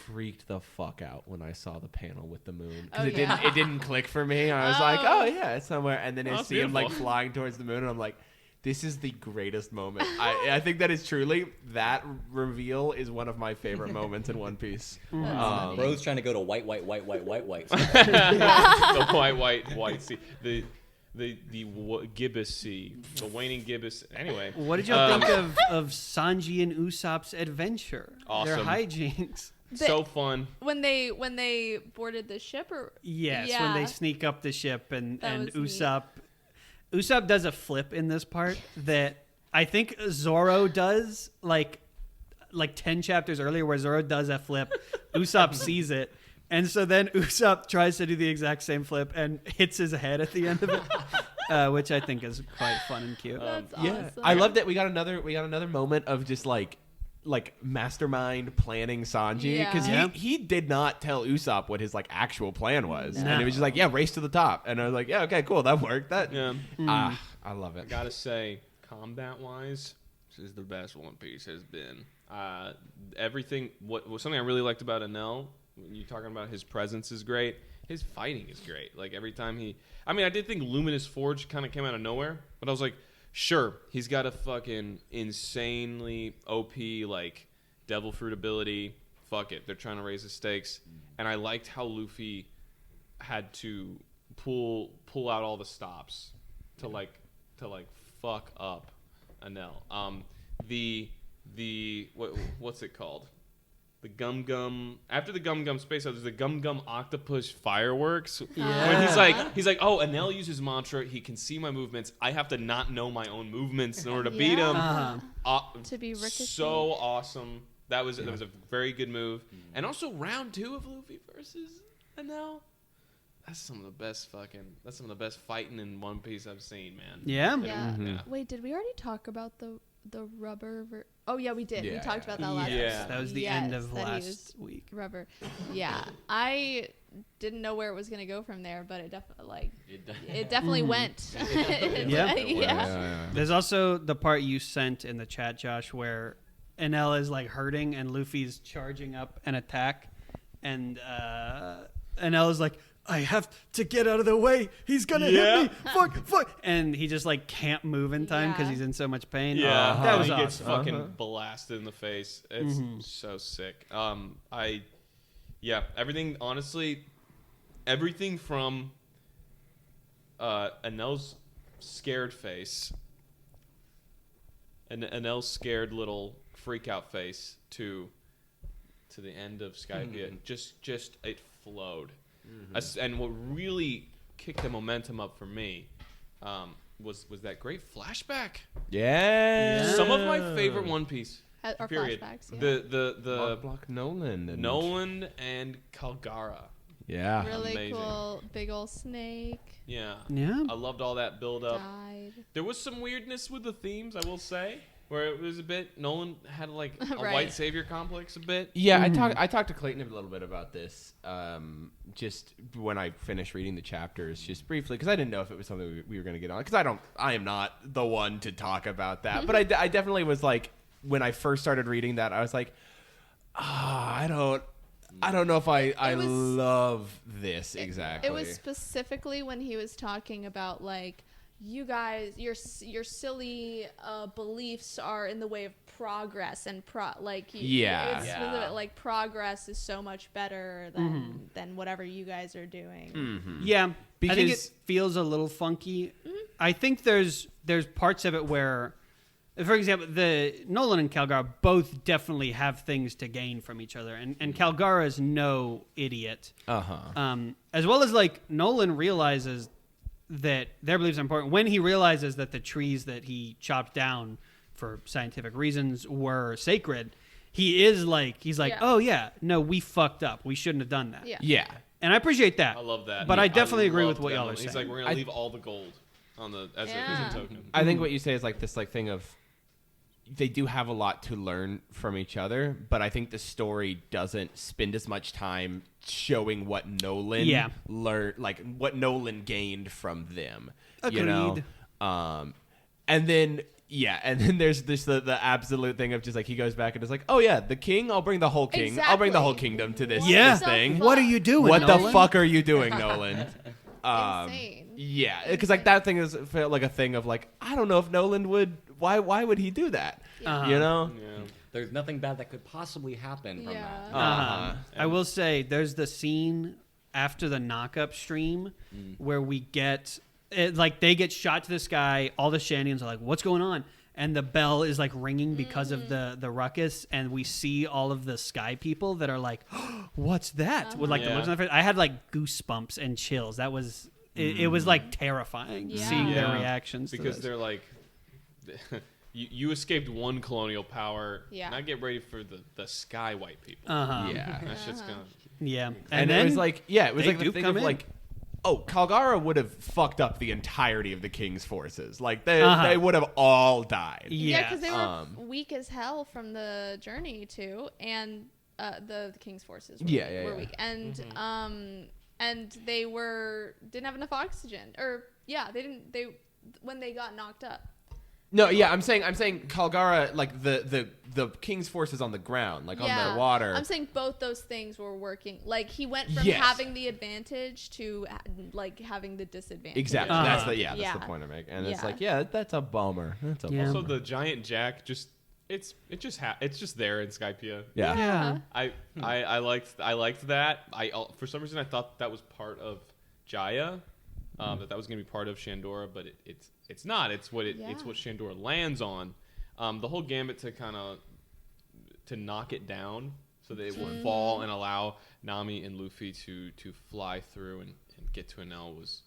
Freaked the fuck out when I saw the panel with the moon Oh, because yeah. it didn't click for me. I was like, Oh. oh yeah, it's somewhere, and then I Oh, see him like beautiful. flying towards the moon, and I'm like, this is the greatest moment. I think that is truly that reveal is one of my favorite moments in One Piece. Bro's trying to go to white. The white sea. The gibbous sea. The waning gibbous. Anyway. What did y'all think of Sanji and Usopp's adventure? Their Awesome. hijinks. So fun. when they boarded the ship, or Yes, yeah. when they sneak up the ship and That was neat. Usopp does a flip in this part that I think Zoro does like 10 chapters earlier, where Zoro does a flip. Usopp sees it, and so then Usopp tries to do the exact same flip and hits his head at the end of it, which I think is quite fun and cute. That's Yeah, awesome. I love that we got another moment of just like mastermind planning Sanji, because Yeah. he did not tell Usopp what his like actual plan was, No. and it was just like, yeah, race to the top, and I was like, yeah, okay, cool, that worked. That Yeah. I love it. Gotta say, combat wise, this is the best One Piece has been. Everything. What something I really liked about Enel, when you're talking about his presence is great. His fighting is great. Like every time I did think Luminous Forge kind of came out of nowhere, but I was like, sure, he's got a fucking insanely OP like devil fruit ability. Fuck it, they're trying to raise the stakes, and I liked how Luffy had to pull out all the stops to like fuck up Enel. What's it called? The Gum after the Gum Space Out, there's the Gum Octopus fireworks. When he's like, oh, Enel uses mantra. He can see my movements. I have to not know my own movements in order to beat him. To be Ricochet. So awesome. That was a very good move. And also round 2 of Luffy versus Enel. That's some of the best fighting in One Piece I've seen, man. Yeah. Yeah. Yeah. Wait, did we already talk about the rubber? Oh yeah, we did. We Yeah, talked yeah. about that last. Yeah. episode. That was the Yes, end of that he last was week. Rubber. Yeah, I didn't know where it was gonna go from there, but it definitely it definitely went. Yeah. yeah. There's also the part you sent in the chat, Josh, where Enel is like hurting and Luffy's charging up an attack, and Enel is like, I have to get out of the way. He's gonna hit me. Fuck. And he just like can't move in time because Yeah. he's in so much pain. Yeah, That was he awesome. gets fucking blasted in the face. It's so sick. Everything. Honestly, everything from Anel's scared face, and Anel's scared little freak out face to the end of Skypiea. Just it flowed. And what really kicked the momentum up for me was that great flashback. Yeah. Some of my favorite One Piece. Or Period. flashbacks. Yeah. The Block Nolan. And Nolan and Kalgara. Yeah. Really Amazing. cool, big old snake Yeah. Yeah. I loved all that build up. died. There was some weirdness with the themes, I will say, where it was a bit. Nolan had like a Right. white savior complex a bit. Yeah, I talked to Clayton a little bit about this, just when I finished reading the chapters, just briefly, because I didn't know if it was something we were going to get on. Because I am not the one to talk about that, but I definitely was like, when I first started reading that, I was like, I don't know if I was- love this exactly. It was specifically when he was talking about like, you guys, your silly beliefs are in the way of progress and Yeah. like progress is so much better than whatever you guys are doing. Yeah, I think it Because- feels a little funky. I think there's parts of it where, for example, the Nolan and Kalgara both definitely have things to gain from each other, and Kalgara is no idiot. As well as like Nolan realizes that their beliefs are important when he realizes that the trees that he chopped down for scientific reasons were sacred. He's like, Yeah. oh yeah, no, we fucked up. We shouldn't have done that. Yeah. Yeah. And I appreciate that. I love that. But I definitely agree loved with what that y'all are moment. He's saying. like, we're gonna leave all the gold on the as Yeah. a token. I think what you say is like this like thing of they do have a lot to learn from each other, but I think the story doesn't spend as much time showing what Nolan learned, like what Nolan gained from them. You know? Agreed. And then there's this the absolute thing of just like he goes back and is like, oh yeah, the king, I'll bring the whole king, I'll bring the whole Exactly. kingdom to this, Yeah. this thing. What are you doing? What the Nolan? fuck are you doing, Nolan? Insane. Yeah, because like that thing is felt like a thing of like I don't know if Nolan would. Why would he do that? Uh-huh. You know? Yeah. There's nothing bad that could possibly happen from Yeah. that. I will say there's the scene after the knock-up stream where we get it, like they get shot to the sky. All the Shandians are like, "What's going on?" And the bell is like ringing because of the ruckus, and we see all of the sky people that are like, "What's that?" With like the Yeah. looks on their face. I had like goosebumps and chills. That was it was like terrifying Yeah. seeing their Yeah. reactions Because to this. they're like, you escaped one colonial power. Yeah. Now get ready for the sky white people. Yeah. That shit's gonna. Yeah, And then it was like, it was they like the do thing come of in. like, oh, Kalgara would have fucked up the entirety of the king's forces. Like they would have all died. Yeah, yeah, because they were weak as hell from the journey too, and the king's forces were, were weak, and and they didn't have enough oxygen, or they when they got knocked up. No, yeah, I'm saying Kalgara, like the king's forces on the ground, like on the water. I'm saying both those things were working. Like he went from Yes. having the advantage to like having the disadvantage. Exactly. Uh-huh. That's the point I make. And it's Yeah. like, that's a bummer. That's a Yeah. bummer. Also, the giant jack it's just there in Skypiea. Yeah. yeah. I liked that. For some reason I thought that was part of Jaya, that was gonna be part of Shandora, but it's not. It's what it's what Shandora lands on. The whole gambit to knock it down so that it will fall and allow Nami and Luffy to fly through and get to Enel was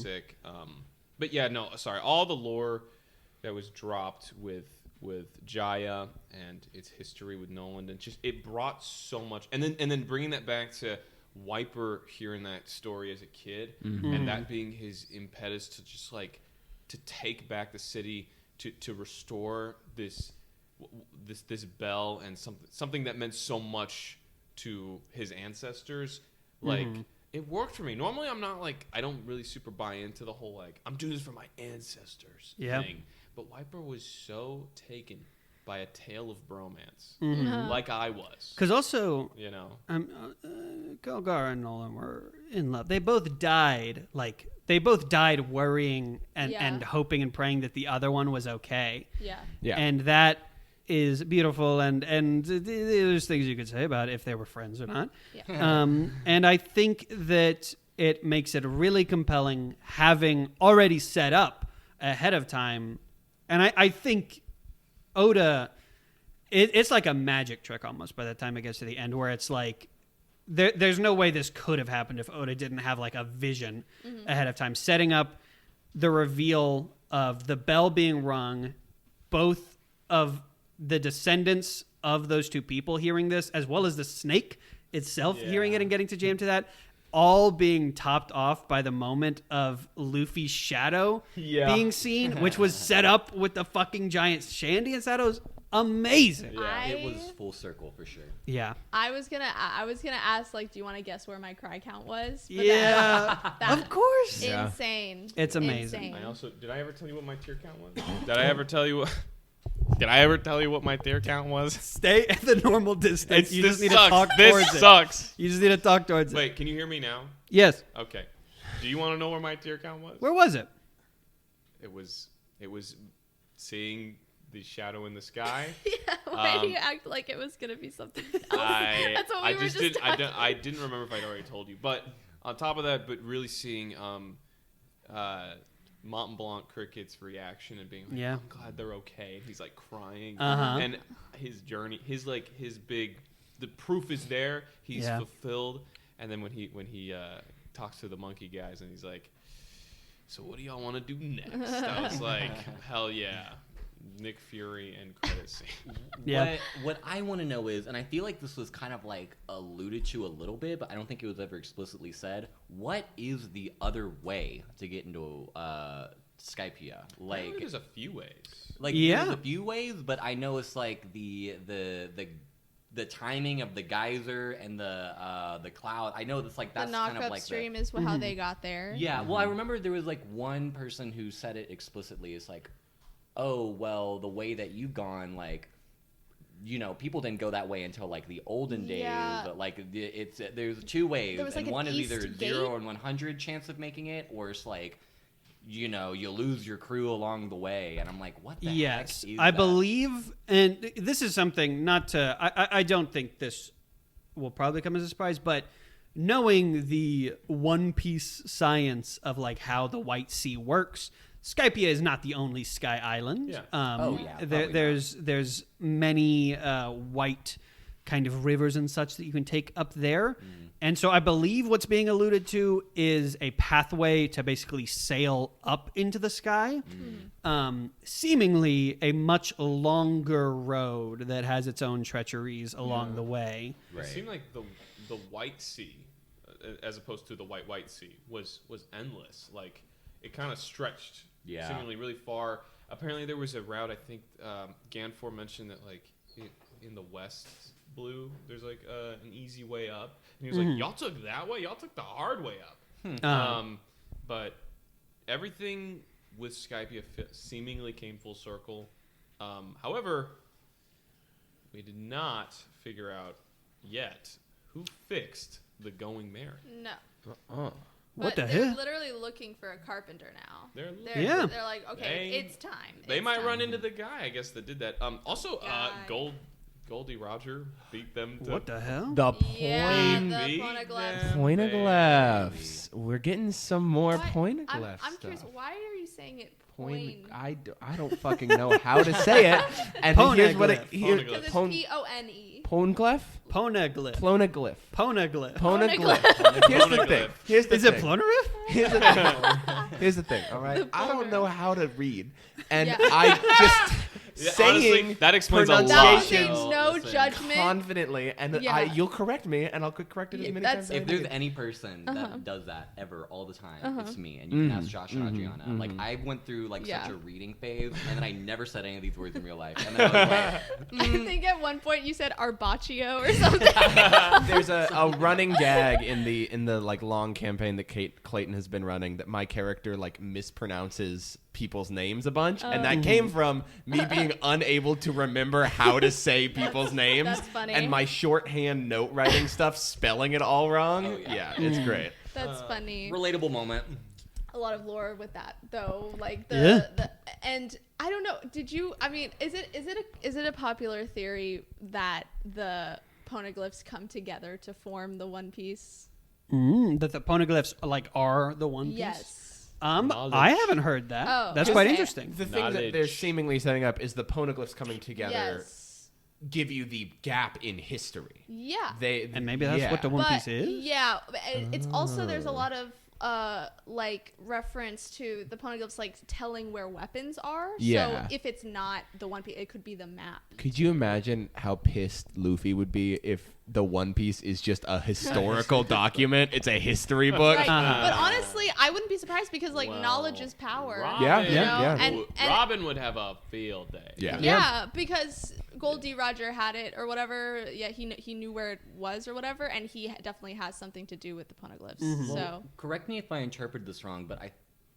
sick. But yeah, no, sorry. All the lore that was dropped with Jaya and its history with Nolan, and just it brought so much, and then bringing that back to Wiper hearing that story as a kid, Mm-hmm. and that being his impetus to just like to take back the city, to restore this bell and something that meant so much to his ancestors, like. It worked for me. Normally, I'm not like, I don't really super buy into the whole like, I'm doing this for my ancestors thing. But Wiper was so taken by a tale of bromance, like I was. Because also, You know, Golgar and Nolan were in love. They both died. They both died worrying and hoping and praying that the other one was okay. Yeah. Yeah. And that is beautiful. And there's things you could say about if they were friends or not. Yeah. And I think that it makes it really compelling having already set up ahead of time. And I think Oda, it's like a magic trick almost by the time it gets to the end, where it's like there's no way this could have happened if Oda didn't have like a vision ahead of time, setting up the reveal of the bell being rung, both of the descendants of those two people hearing this, as well as the snake itself hearing it and getting to jam to that, all being topped off by the moment of Luffy's shadow being seen, which was set up with the fucking giant Shandy and Shadow's amazing. Yeah. It was full circle for sure. Yeah. I was gonna ask, like, do you want to guess where my cry count was? But Yeah. that- Of course. Yeah. Insane. It's amazing. Insane. I also did I ever tell you what my tier count was? Did I ever tell you what my tier count was? Stay at the normal distance. You just need to talk This towards it. sucks. You just need to talk towards it. Wait, can you hear me now? Yes. Okay. Do you want to know where my tier count was? Where was it? It was seeing the shadow in the sky. Yeah, why do you act like it was gonna be something else? That's what we were just talking I didn't remember if I'd already told you. But on top of that, but really seeing Mont Blanc Cricket's reaction and being like, Yeah. I'm glad they're okay. He's like crying. Uh-huh. And his journey, the proof is there. He's fulfilled. And then when he talks to the monkey guys and he's like, so what do y'all want to do next? I was like, hell yeah. Nick Fury and credit scene. Yeah. What I want to know is, and I feel like this was kind of like alluded to a little bit, but I don't think it was ever explicitly said. What is the other way to get into Skypiea? Like, there's a few ways. There's a few ways, but I know it's like the timing of the geyser and the cloud. I know that's like that's the kind of knock like upstream is how they got there. Yeah. Well, I remember there was like one person who said it explicitly. It's like, oh, well, the way that you've gone, like, you know, people didn't go that way until like the olden days. But like, there's two ways, There was, like, and an one is either east 0 gate? and 100 chance of making it, or it's like, you know, you lose your crew along the way. And I'm like, what the heck is I that? believe, and this is something not to, I don't think this will probably come as a surprise, but knowing the One Piece science of like how the White Sea works, Skypiea is not the only sky island. Yeah. There's many white kind of rivers and such that you can take up there. And so I believe what's being alluded to is a pathway to basically sail up into the sky. Seemingly a much longer road that has its own treacheries along the way. It seemed like the White Sea, as opposed to the White Sea, was endless. Like, it kind of stretched seemingly really far. Apparently, there was a route. I think Ganfor mentioned that like in the West Blue, there's like an easy way up. And he was like, "Y'all took that way. Y'all took the hard way up." But everything with Skypiea seemingly came full circle. However, we did not figure out yet who fixed the going Mary. No. What But the they're hell? literally looking for a carpenter now. They're Yeah. They're like, okay, it's time. They It's might time. run into the guy, I guess, that did that. Also, Guy. Goldie Roger beat them to What the hell? The Yeah, point. the beat poneglyphs. them, Pointoglyphs. We're getting some more Why- pointoglyphs I'm curious, stuff. why are you saying it Point. point? I don't fucking know how to say it. And here's what it Poneglyph. here. Because it's Pon- P-O-N-E. Ponglyph? Poneglyph. Plonoglyph. Poneglyph. Poneglyph. Here's the thing. Here's the Is it thing. Ploneriff? Here's the thing. Here's the thing. All right. The I don't plumber. know how to read, and Yeah. I just saying honestly, that explains a lot. That pronunciation means no Listen. judgment. confidently, and Yeah. you'll correct me, and I'll correct it as Yeah, many that's- times as I If there's need. any person Uh-huh. that does that ever all the time, Uh-huh. it's me. And you can ask Josh and Mhm. Adriana. Mhm. Like I went through like Yeah. such a reading phase, and then I never said any of these words in real life. And then I was like, I think at one point you said arbaccio or something. There's a running gag in the like long campaign that Clayton has been running that my character like mispronounces people's names a bunch, and that came from me being unable to remember how to say people's names. That's funny. And my shorthand note writing stuff spelling it all wrong. Oh, yeah. It's great. That's funny. relatable moment. A lot of lore with that though, like Yeah. and I don't know. Did you? I mean, is it a popular theory that the poneglyphs come together to form the One Piece? That the poneglyphs like are the One Piece. Yes. Knowledge. I haven't heard that. Oh, That's okay. quite interesting. The thing that they're Knowledge. seemingly setting up is the poneglyphs coming together Yes. give you the gap in history. Yeah. And maybe that's what the One Piece is. Yeah, and it's also there's a lot of like reference to the poneglyphs like telling where weapons are. Yeah. So if it's not the One Piece, it could be the map. Could you imagine how pissed Luffy would be if the One Piece is just a historical document? It's a history book. Right. Uh-huh. But honestly, I wouldn't be surprised because like Well, knowledge is power. Robin, Yeah, you know? yeah. And Robin would have a field day. Yeah. yeah, because Goldie Roger had it or whatever. Yeah, he knew where it was or whatever, and he definitely has something to do with the poneglyphs. Mm-hmm. So Correct me if I interpreted this wrong, but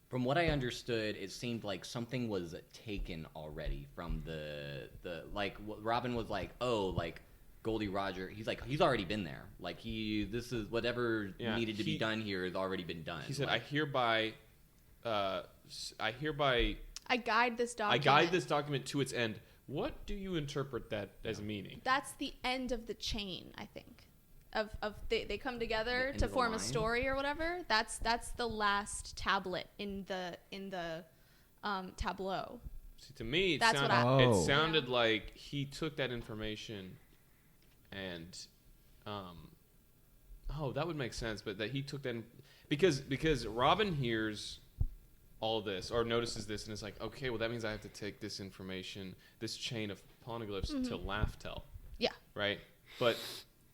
from what I understood, it seemed like something was taken already from the like Robin was like, oh, like Goldie Roger, he's already been there. Like this is whatever Yeah, needed to be done here has already been done. He said, like, I hereby I guide this document. I guide this document to its end. What do you interpret that as meaning? That's the end of the chain, I think. Of they come together end to of the form a line? story or whatever. That's the last tablet in the tableau. See, to me, it That's what sounded, I- it sounded like he took that information and, that would make sense. But that he took that because Robin hears all this or notices this and is like, okay, well that means I have to take this information, this chain of poneglyphs to Laftel, Yeah. right? But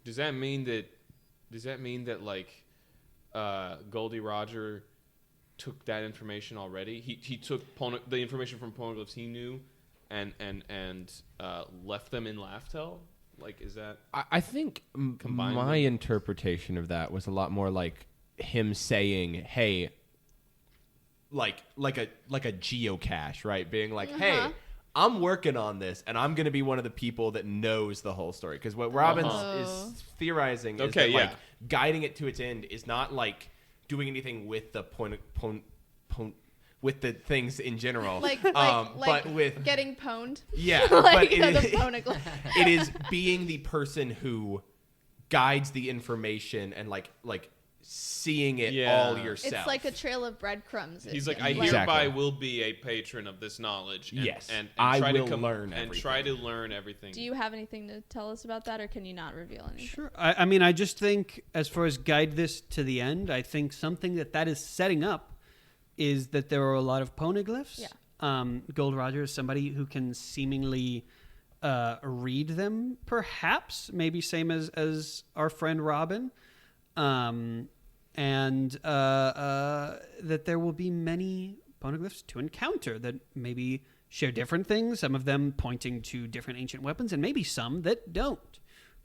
does that mean that like Goldie Roger took that information already? He took the information from poneglyphs he knew and left them in Laftel? Like, is that I think Combined my them? interpretation of that was a lot more like him saying, "Hey," like a geocache, right? Being like, "Hey, I'm working on this, and I'm going to be one of the people that knows the whole story." Because what Robin is theorizing is Okay, that yeah. like guiding it to its end is not like doing anything with the with the things in general, but with getting pwned. yeah, Like but it the is, poneglyph. it is being the person who guides the information and like seeing it Yeah. all yourself. It's like a trail of breadcrumbs. He's it like, I seems hereby Exactly. will be a patron of this knowledge. And, Yes. and I try will to learn and everything. try to learn everything. Do you have anything to tell us about that, or can you not reveal anything? Sure. I mean, I just think as far as guide this to the end, I think something that is setting up is that there are a lot of poneglyphs. Yeah. Gold Roger is somebody who can seemingly read them, perhaps, maybe same as our friend Robin. And that there will be many poneglyphs to encounter that maybe share different things, some of them pointing to different ancient weapons, and maybe some that don't.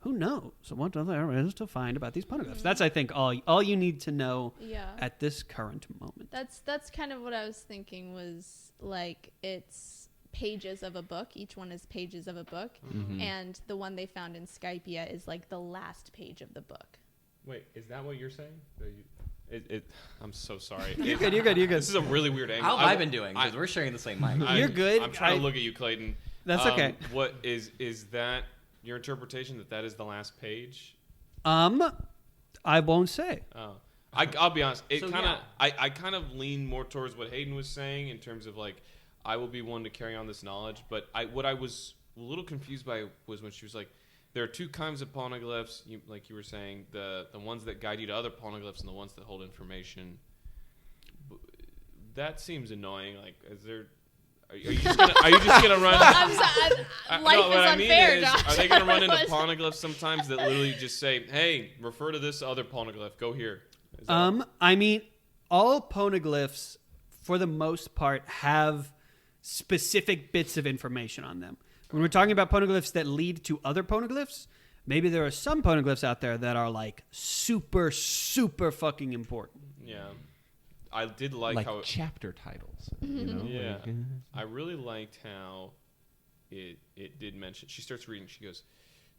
Who knows what there is to find about these poneglyphs? That's, I think, all you need to know Yeah. at this current moment. That's kind of what I was thinking, was like it's pages of a book. Each one is pages of a book. And the one they found in Skypiea is like the last page of the book. Wait, is that what you're saying? I'm so sorry. You're good, you're good, you're good. This is a really weird angle. how have I been doing? Because we're sharing the same mic. You're good. I'm trying to look at you, Clayton. That's okay. What is that your interpretation that is the last page? I won't say. Oh, I'll be honest. It So, kind of yeah. I kind of lean more towards what Hayden was saying in terms of like I will be one to carry on this knowledge. But what I was a little confused by was when she was like, there are two kinds of poneglyphs, like you were saying, the ones that guide you to other poneglyphs and the ones that hold information. That seems annoying. Like, is there? Are you just gonna run? I'm sorry, life what is I mean unfair, is, Josh. are they gonna run into Was- poneglyphs sometimes that literally just say, "Hey, refer to this other poneglyph. Go here." Is that I mean, all poneglyphs, for the most part, have specific bits of information on them. When we're talking about poneglyphs that lead to other poneglyphs, maybe there are some poneglyphs out there that are like super, super fucking important. yeah. I did like how chapter titles. You know? Yeah, I really liked how it did mention. She starts reading. She goes,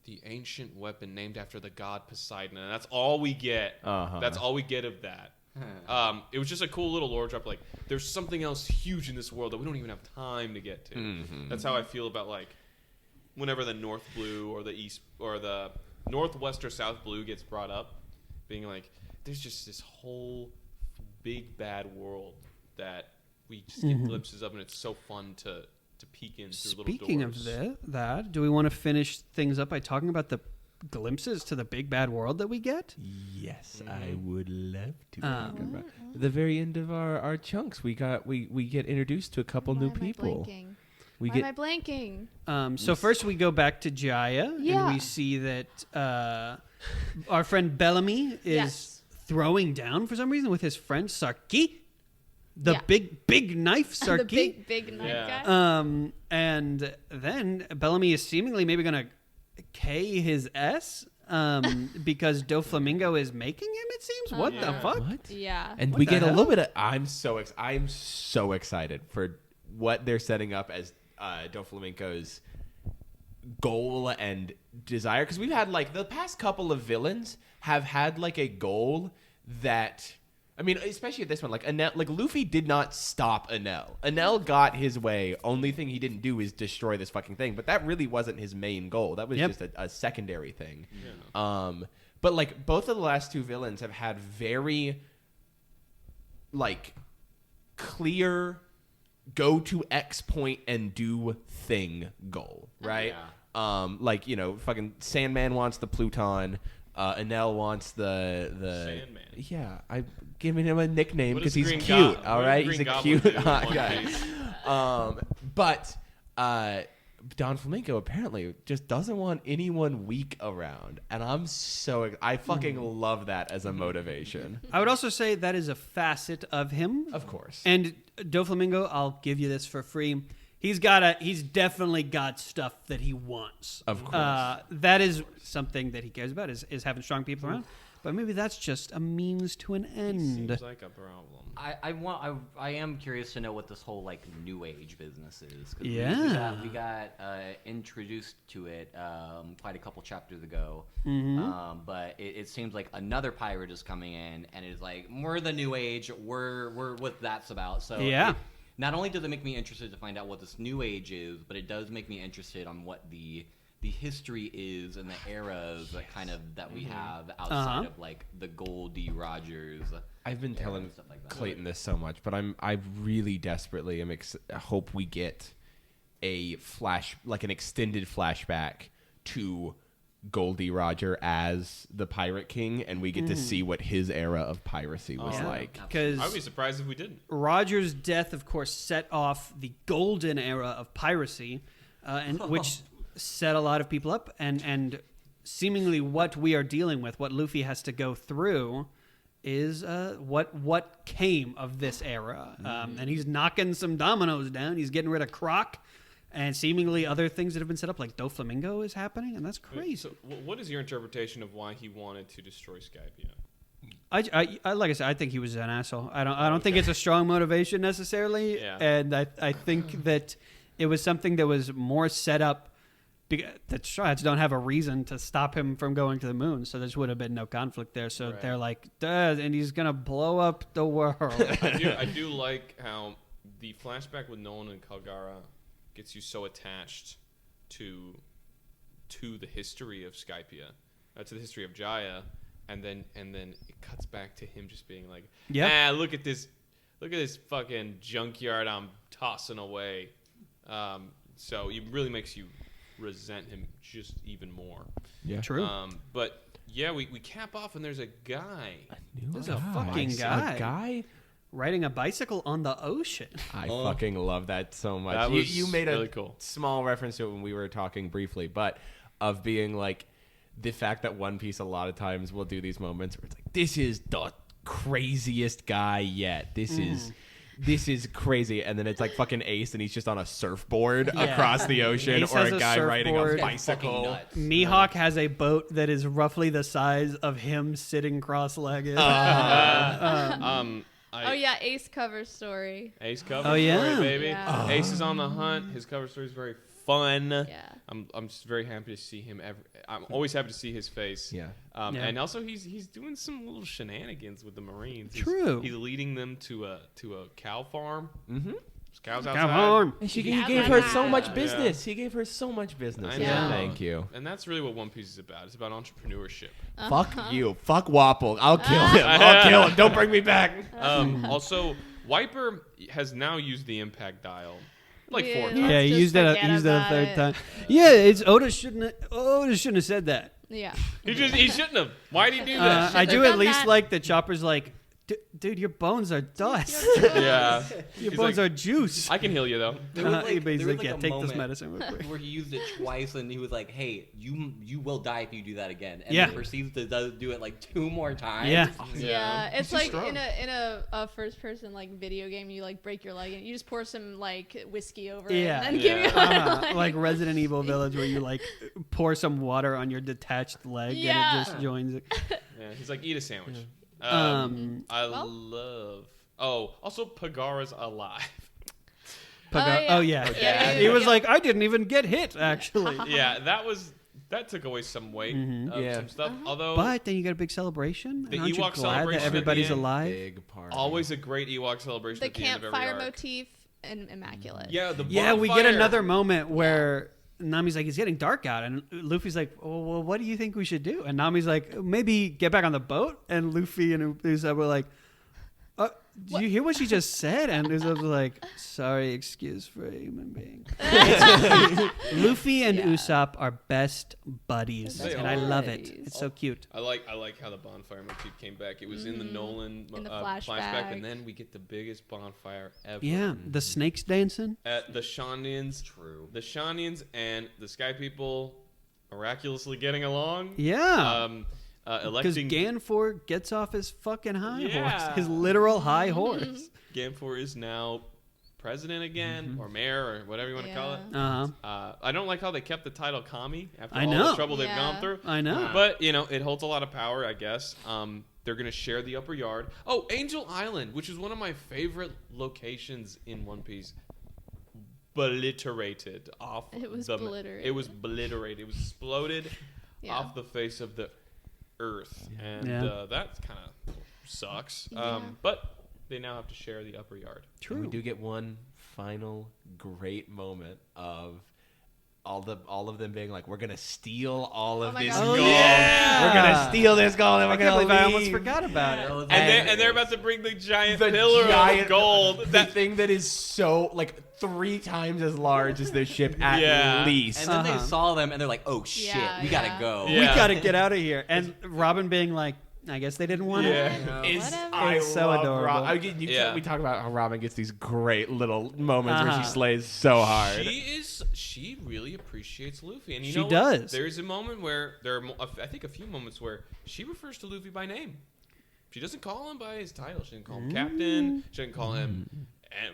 "The ancient weapon named after the god Poseidon," and that's all we get. That's all we get of that. It was just a cool little lore drop. Like, there's something else huge in this world that we don't even have time to get to. Mm-hmm. That's how I feel about like whenever the North Blue or the East or the Northwest or South Blue gets brought up, being like, there's just this whole big bad world that we just get glimpses of, and it's so fun to peek in through little doors. Speaking of that, do we want to finish things up by talking about the glimpses to the big bad world that we get? Yes, I would love to talk about. At the very end of our chunks, we get introduced to a couple new people. Why am I blanking? So first we go back to Jaya, Yeah. and we see that our friend Bellamy is throwing down for some reason with his friend Sarki, the big knife Sarki. The big knife guy. And then Bellamy is seemingly maybe going to K his S because Doflamingo is making him, it seems. What the fuck? What? Yeah. And What we the get a hell? little bit of. I'm so excited for what they're setting up as Doflamingo's goal and desire, because we've had like the past couple of villains have had like a goal that, I mean, especially this one, like Enel, like Luffy did not stop Enel. Enel got his way. Only thing he didn't do is destroy this fucking thing. But that really wasn't his main goal. That was just a secondary thing. Yeah. But like both of the last two villains have had very like clear go to X point and do thing goal, right? Yeah. Like, you know, fucking Sandman wants the Pluton. Enel wants the Sandman. Yeah, I'm giving him a nickname What because does he's Green cute. Goblin- All what right, does he's a Green cute Goblin do in hot One guy. Piece? But Don Flamingo apparently just doesn't want anyone weak around, and I fucking love that as a motivation. I would also say that is a facet of him. Of course. And Doflamingo, I'll give you this for free. He's definitely got stuff that he wants. Of course. That is something that he cares about is having strong people around. But maybe that's just a means to an end. Seems like a problem. I am curious to know what this whole like new age business is. 'Cause Yeah. we got introduced to it quite a couple chapters ago. But it seems like another pirate is coming in, and it's like, we're the new age. We're what that's about. So Yeah. not only does it make me interested to find out what this new age is, but it does make me interested on what the history is and the eras that we have outside of like the Goldie Rogers. I've been era telling and stuff like that. Clayton this so much, but I really desperately hope we get a an extended flashback to Goldie Roger as the Pirate King, and we get to see what his era of piracy was like. Because I would be surprised if we didn't. Roger's death, of course, set off the golden era of piracy, which set a lot of people up, and seemingly what we are dealing with, what Luffy has to go through, is what came of this era. And he's knocking some dominoes down. He's getting rid of Croc, and seemingly other things that have been set up, like Doflamingo is happening, and that's crazy. So, what is your interpretation of why he wanted to destroy Skypiea? I like I said, I think he was an asshole. I don't think it's a strong motivation necessarily, and I think that it was something that was more set up. The Strides don't have a reason to stop him from going to the moon, so there would have been no conflict there. So they're like, duh, and he's gonna blow up the world. I do like how the flashback with Nolan and Kalgara gets you so attached to the history of Skypiea, to the history of Jaya, and then it cuts back to him just being like, look at this fucking junkyard I'm tossing away. So it really makes you resent him just even more. Yeah, true. But yeah, we cap off and there's a guy. There's a fucking guy. A guy riding a bicycle on the ocean. I fucking love that so much. That was you made really a cool. small reference to it when we were talking briefly, but of being like the fact that One Piece a lot of times will do these moments where it's like, this is the craziest guy yet. This is crazy. And then it's like fucking Ace and he's just on a surfboard across the ocean, Ace or has a a guy riding a surfboard. bicycle. Nuts. Mihawk has a boat that is roughly the size of him sitting cross-legged. Oh yeah, Ace cover story. Ace cover Oh, yeah. story, baby. Yeah. Ace is on the hunt. His cover story is very fun. Yeah. I'm just very happy to see him. I'm always happy to see his face. Yeah. Yeah. And also he's doing some little shenanigans with the Marines. True. He's leading them to a cow farm. Mm-hmm. There's cows Come outside. on. And he Yeah, gave yeah, her yeah. so much Yeah. business. He gave her so much business. I know. Thank you. And that's really what One Piece is about. It's about entrepreneurship. Fuck you. Fuck Wapple. I'll kill him. I'll kill him. Don't bring me back. Also, Wiper has now used the impact dial like 4 times. Yeah, he Just used it a forget third about it. time. Yeah, it's Oda shouldn't have said that. Yeah. He shouldn't have. Why'd he do that? I Shouldn't do have at done least that. like the Chopper's like, dude, your bones are dust. Yeah. Your He's bones like, are juice. I can heal you though. There was like, He's there was like, like yeah, a take this moment medicine real quick. where he used it twice, and he was like, "Hey, you will die if you do that again." And Yeah. then proceeds to do it like 2 more times. Yeah. Yeah, it's He's like strong. in a first person like video game, you like break your leg and you just pour some like whiskey over Yeah. it and then give Yeah. you another leg. Like Resident Evil Village, where you like pour some water on your detached leg Yeah. and it just joins it. Yeah, he's like, eat a sandwich. I Well- love. Oh, also Pagara's alive. Oh yeah. Yeah. He was like, I didn't even get hit actually. Yeah, that took away some weight of Yeah. some stuff. Although But then you got a big celebration. The and aren't you Ewok glad celebration that at the everybody's end. alive? Big part. always a great Ewok celebration The at the end of every campfire arc. motif and immaculate. Yeah, the Yeah, we get bonfire. another moment where Nami's like, it's getting dark out, and Luffy's like, well, what do you think we should do? And Nami's like, maybe get back on the boat. And Luffy and Usopp were like, did you hear what she just said? And Usopp's like, sorry, excuse for a human being. Luffy and Usopp are best buddies, They and I are. love it. It's so cute. I like how the bonfire motif came back. It was in the Nolan In the flashback, and flashback. then we get the biggest bonfire ever. Yeah, the snakes dancing. At the Shanians, True. the Shanians and the Sky People miraculously getting along. Yeah. Because Because electing Ganfor gets off his fucking high Yeah. horse, his literal high horse. Ganfor is now president again, or mayor, or whatever you want to call it. Uh-huh. I don't like how they kept the title Kami after I all know. the trouble they've Yeah. gone through. I know. But, it holds a lot of power, I guess. They're going to share the upper yard. Oh, Angel Island, which is one of my favorite locations in One Piece. Obliterated off. It was the, obliterated. It was obliterated. It was exploded Yeah. off the face of the earth. And Yeah. that kind of sucks. Yeah. But they now have to share the upper yard. And we do get one final great moment of all of them being like, we're gonna steal all of my this God. gold. Oh, yeah. We're gonna steal this gold and we're I can't gonna believe I leave. almost forgot about it. And they're about to bring the giant The pillar giant of gold. That thing that is so like 3 times as large as their ship at Yeah. least. And then Uh-huh. they saw them, and they're like, "Oh shit, Yeah, we gotta yeah. go." Yeah. We gotta get out of here. And Robin being like, I guess they didn't want Yeah. it. Whatever. I It's so love adorable. Yeah. We talk about how Robin gets these great little moments where Uh-huh. she slays so hard. She really appreciates Luffy, and you She know what? does. There's a moment where I think a few moments where she refers to Luffy by name. She doesn't call him by his title. She doesn't call him Captain. She doesn't call him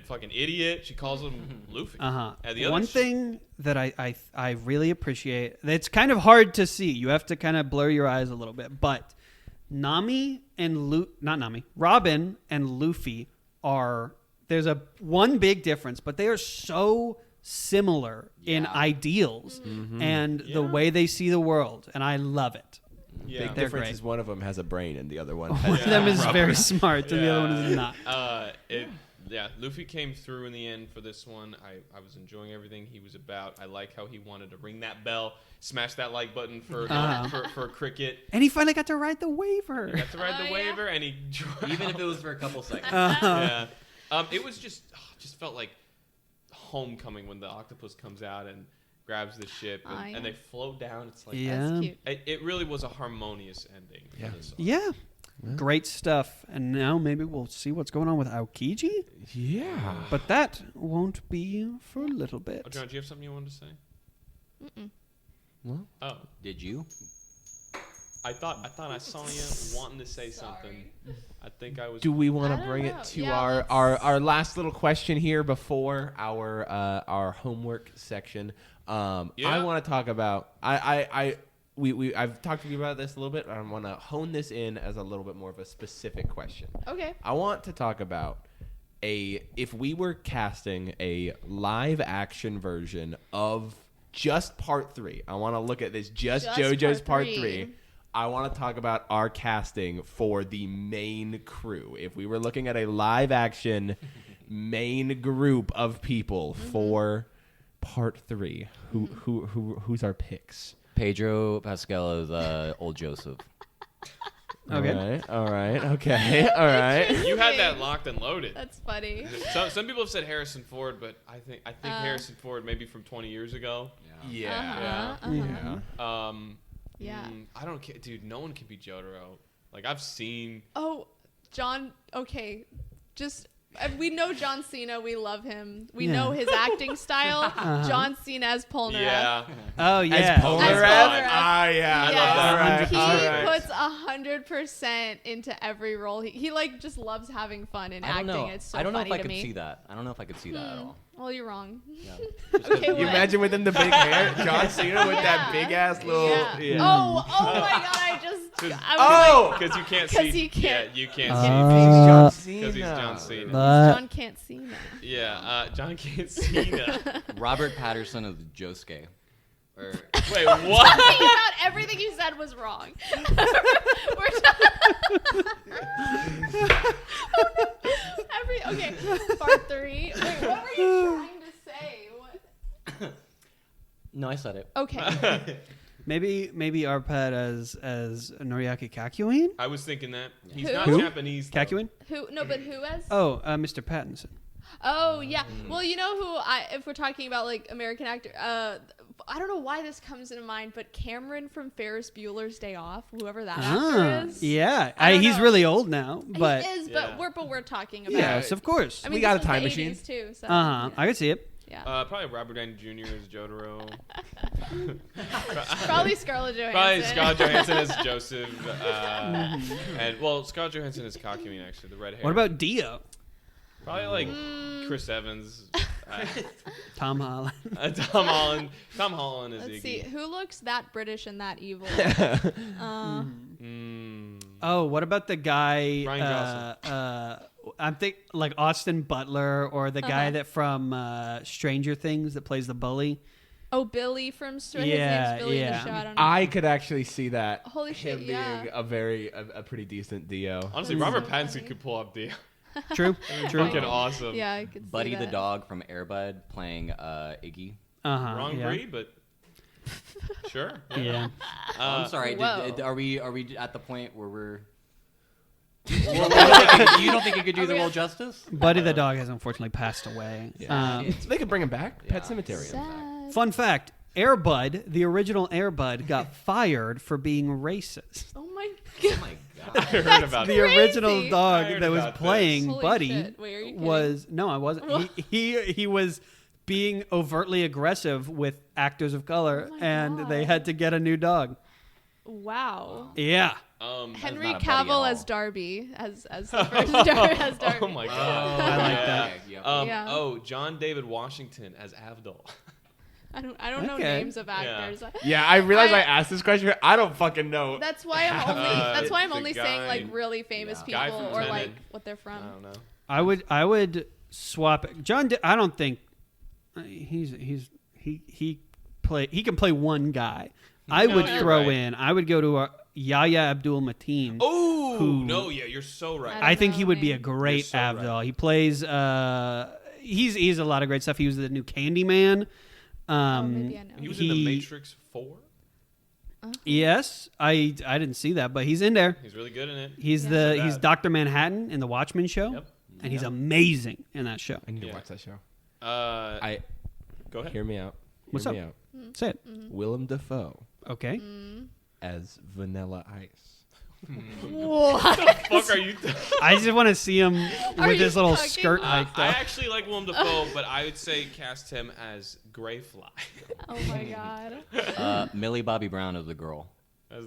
fucking idiot. She calls him Luffy. Uh-huh. And the other One thing that I really appreciate, it's kind of hard to see. You have to kind of blur your eyes a little bit. But Robin and Luffy there's one big difference, but they are so similar in Yeah. ideals and the way they see the world. And I love it. Yeah. Big They're difference great. is one of them has a brain and the other one One has of them is very smart and the other one is not. Luffy came through in the end for this one. I was enjoying everything he was about. I like how he wanted to ring that bell, smash that like button for for cricket. And he finally got to ride the waiver. He got to ride Oh, the yeah. waiver, and he Even if it was for a couple seconds. yeah. It was just felt like homecoming when the octopus comes out and grabs the ship and, yeah. and they float down. It's like Yeah. That's cute. it really was a harmonious ending. Yeah. For this one. Yeah. Great stuff. And now maybe we'll see what's going on with Aokiji. Yeah. But that won't be for a little bit. Oh, John, do you have something you wanted to say? Mm-mm. Well, Oh, Did you? I thought I saw you wanting to say something. I think I was. do we want I to don't bring know. it to Yeah, our last little question here before our homework section? I want to talk about I've talked to you about this a little bit. I want to hone this in as a little bit more of a specific question. Okay. I want to talk about if we were casting a live action version of just part 3. I want to look at this just JoJo's part 3. I want to talk about our casting for the main crew. If we were looking at a live action main group of people for part 3, who's our picks? Pedro Pascal is old Joseph. Okay. All right. Okay. All right. You had that locked and loaded. That's funny. Some people have said Harrison Ford, but I think Harrison Ford maybe from 20 years ago. Yeah. Uh-huh. Yeah. I don't care, dude. No one can be Jotaro. Like I've seen. Oh, John. Okay, just we know John Cena. We love him. We Yeah. know his acting style. John Cena as Polnareff. Yeah. Oh, yeah. As Polnareff? Polnareff. Ah, yeah. Yes. All right. He All right. puts 100% into every role. He like just loves having fun in I don't acting. know. It's so I don't know funny if I to could me. see that. I don't know if I could see that at all. Well, you're wrong. Yeah. Okay, You what? imagine with him the big hair, John Cena with that Yeah. big ass little. Yeah. Yeah. Oh my God! I was Oh! like, Because you can't 'Cause see. he can't- Yeah, you can't Uh, see because he's John Cena. John can't see now. Yeah, John can't see. Robert Patterson is Josuke. Or Wait, what? Talking about everything you said was wrong. Okay, part 3. Wait, what were you trying to say? What? no, I said it. Okay. Maybe Arpad as Noriaki Kakyoin? I was thinking that he's Who? not Who? Japanese. though. Kakyoin? Who? No, but who as? Oh, Mr. Pattinson. Oh yeah. Well, you know who? If we're talking about like American actor, I don't know why this comes into mind, but Cameron from Ferris Bueller's Day Off, whoever that actor is. Yeah. I don't He's know. really old now, but he is, Yeah. but we're talking about. yes, of course. I mean, We got this a was time the machine. 80s too. So, I could see it. yeah. Probably Robert Downey Jr. as Jotaro. Probably Scarlett Johansson. Probably Scarlett Johansson as Joseph. And well, Scarlett Johansson is Kakyoin actually, the red hair. What about Dio? Probably like Chris Evans. Tom Holland. Tom Holland. Tom Holland is Let's Iggy. see who looks that British and that evil. Oh, what about the guy? Ryan I'm think like Austin Butler or the guy that from Stranger Things that plays the bully. Oh, Billy from his name's Yeah, Billy in yeah. the show. I don't know. I could actually see that. Holy shit, him yeah. being a pretty decent Dio. Honestly, Robert Pattinson could pull up the True. fucking awesome. Yeah, I could see Buddy the that. dog from Air Bud playing Iggy. Wrong yeah. breed, but sure. Yeah. I'm sorry. whoa. Are we at the point where we're? You don't think you could do the role justice? Buddy the dog has unfortunately passed away. So they could bring him back. Pet Cemetery. Sad. Fun fact: Air Bud, the original Air Bud, got fired for being racist. Oh my Oh god. my I god. heard about The it. original Crazy. I dog heard that was about this. playing Holy Buddy shit. Wait, are you kidding? was no, I wasn't. He was being overtly aggressive with actors of color, my and they God. had to get a new dog. Wow. Yeah. Henry not a buddy at Cavill all. as Darby, as the first as Darby. Oh my god. I like Yeah. that. Yeah. Oh, John David Washington as Avdol. I don't know Okay. names of actors. Yeah, I realized I I- asked this question. I don't fucking know. That's why I'm the only saying guy- like really famous Yeah. Guy people from or Tenet. like what they're I from. don't know. I would swap it. I don't think he can play one guy. I No, would you're throw right. in. I would go to Yahya Abdul Mateen. Oh Who- no, yeah, you're so right. I think know he would be a name. great You're so Abdul. right. He plays. He's a lot of great stuff. He was the new Candyman. Maybe I know. He was in the Matrix 4. Yes, I didn't see that, but he's in there. He's really good in it. He's Yeah. he's bad. Dr. Manhattan in the Watchmen show, Yep. and he's amazing in that show. I need to Yeah. watch that show. I go ahead. Hear me out. What's Hear up? me out. Say it. Willem Dafoe Okay. as Vanilla Ice. What? Fuck are you? I just want to see him Are with you his little talking- skirt hiked I up. actually like Willem Dafoe, but I would say cast him as Greyfly. Oh my god. Millie Bobby Brown is the girl. As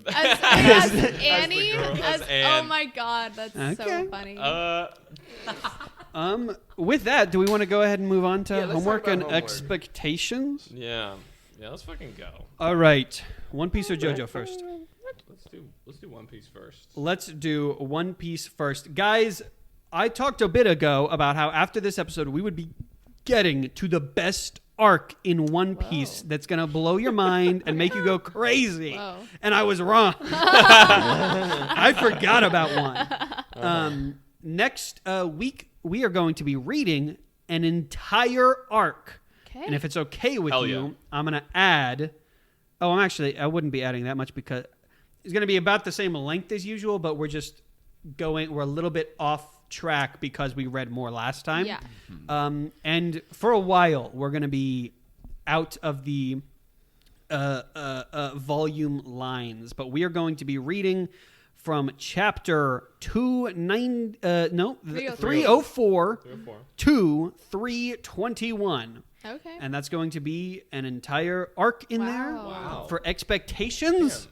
Annie? girl, as Oh Anne. my god, that's Okay. so funny. With that, do we want to go ahead and move on to Yeah, let's homework talk and about homework. expectations? Yeah, let's fucking go. All right. One Piece or JoJo first? Let's do One Piece first. Let's do One Piece first. Guys, I talked a bit ago about how after this episode, we would be getting to the best arc in One Piece Whoa. that's going to blow your mind and make you go crazy. Whoa. And I was wrong. I forgot about one. Next week, we are going to be reading an entire arc. Okay. And if it's okay with Hell you, yeah. I'm going to add... Oh, I wouldn't be adding that much because it's going to be about the same length as usual, but we're a little bit off track because we read more last time. Yeah. And for a while, we're going to be out of the volume lines, but we are going to be reading from chapter 304 304. to 321. Okay. And that's going to be an entire arc in there. Wow. For expectations.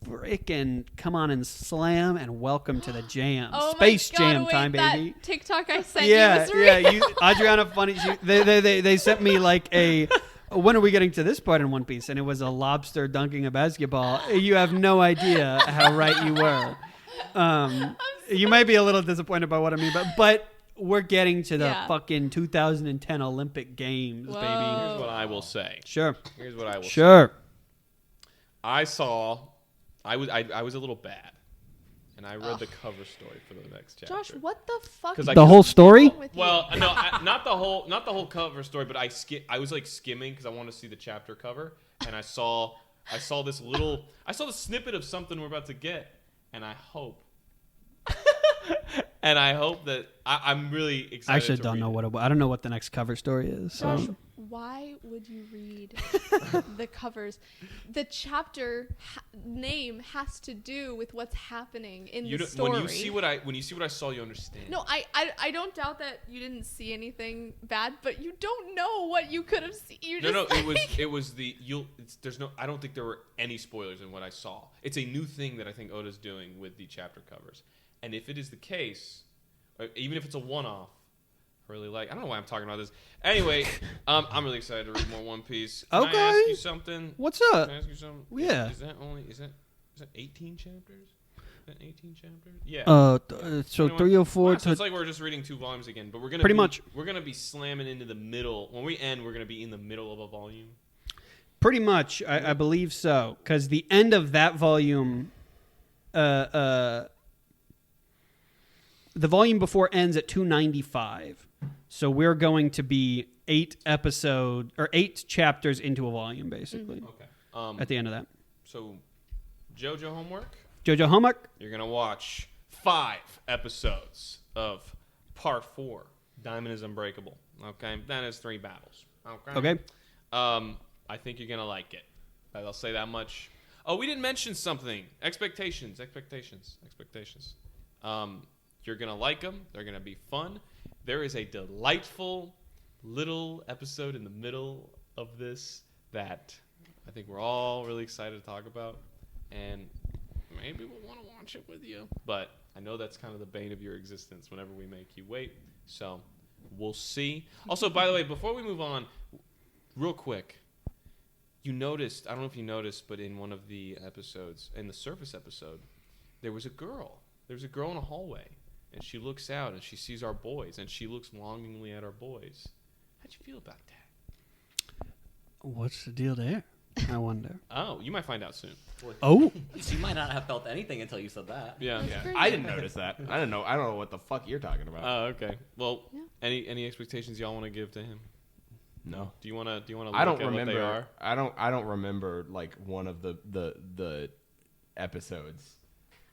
Frickin' come on and slam and welcome to the jam. Oh Space my God, Jam wait, time, baby. That TikTok I sent Yeah, you was real. Adriana, funny. They sent me like a. When are we getting to this part in One Piece? And it was a lobster dunking a basketball. You have no idea how right you were. You might be a little disappointed by what I mean, but we're getting to the Yeah. fucking 2010 Olympic Games, Whoa. baby. Here's what I will say. Sure. Here's what I will say. Sure. I was a little bad, and I read the cover story for the next chapter. Josh, what the fuck? 'Cause is I The couldn't- whole story? wrong with you? Well, no, not the whole cover story, but I was like skimming because I wanted to see the chapter cover, and I saw this snippet of something we're about to get, and I hope that I'm really excited. I actually to don't read know it. what it was. I don't know what the next cover story is. Josh, So. why would you read the covers? The chapter name has to do with what's happening in the story. When you see what I saw, you understand. No, I don't doubt that you didn't see anything bad, but you don't know what you could have seen. You're No, just it was the I don't think there were any spoilers in what I saw. It's a new thing that I think Oda's doing with the chapter covers, and if it is the case, even if it's a one-off, I really like. I don't know why I'm talking about this. Anyway, I'm really excited to read more One Piece. Can I ask Okay. you something? What's up? Can I ask you something? Yeah. Is that 18 chapters? Is that 18 chapters? Yeah. So 21? 304 Wow, so to it's like we're just reading 2 volumes again, but we're gonna Pretty much. We're gonna be slamming into the middle. When we end, we're gonna be in the middle of a volume. pretty much. I believe so because the end of that volume, the volume before ends at 295. So we're going to be 8 chapters into a volume basically Okay. at the end of that. So, JoJo homework. JoJo homework. You're gonna watch 5 episodes of Part 4. Diamond is Unbreakable. Okay, that is 3 battles. Okay. I think you're gonna like it. I'll say that much. Oh, we didn't mention something. Expectations. You're gonna like them. They're gonna be fun. There is a delightful little episode in the middle of this that I think we're all really excited to talk about, and maybe we'll want to watch it with you. But I know that's kind of the bane of your existence whenever we make you wait. So we'll see. Also, by the way, before we move on, real quick, you noticed, I don't know if you noticed, but in one of the episodes, in the Surface episode, there was a girl. There was a girl in a hallway, and she looks out and she sees our boys, and she looks longingly at our boys. How'd you feel about that? What's the deal there? I wonder. Oh, you might find out soon. Oh, So you might not have felt anything until you said that. Yeah. Pretty I good. didn't notice that. I don't know what the fuck you're talking about. Oh, okay. Well, Yeah. any expectations y'all want to give to him? No. Do you want to look I don't at what they remember. are? I don't remember like one of the episodes.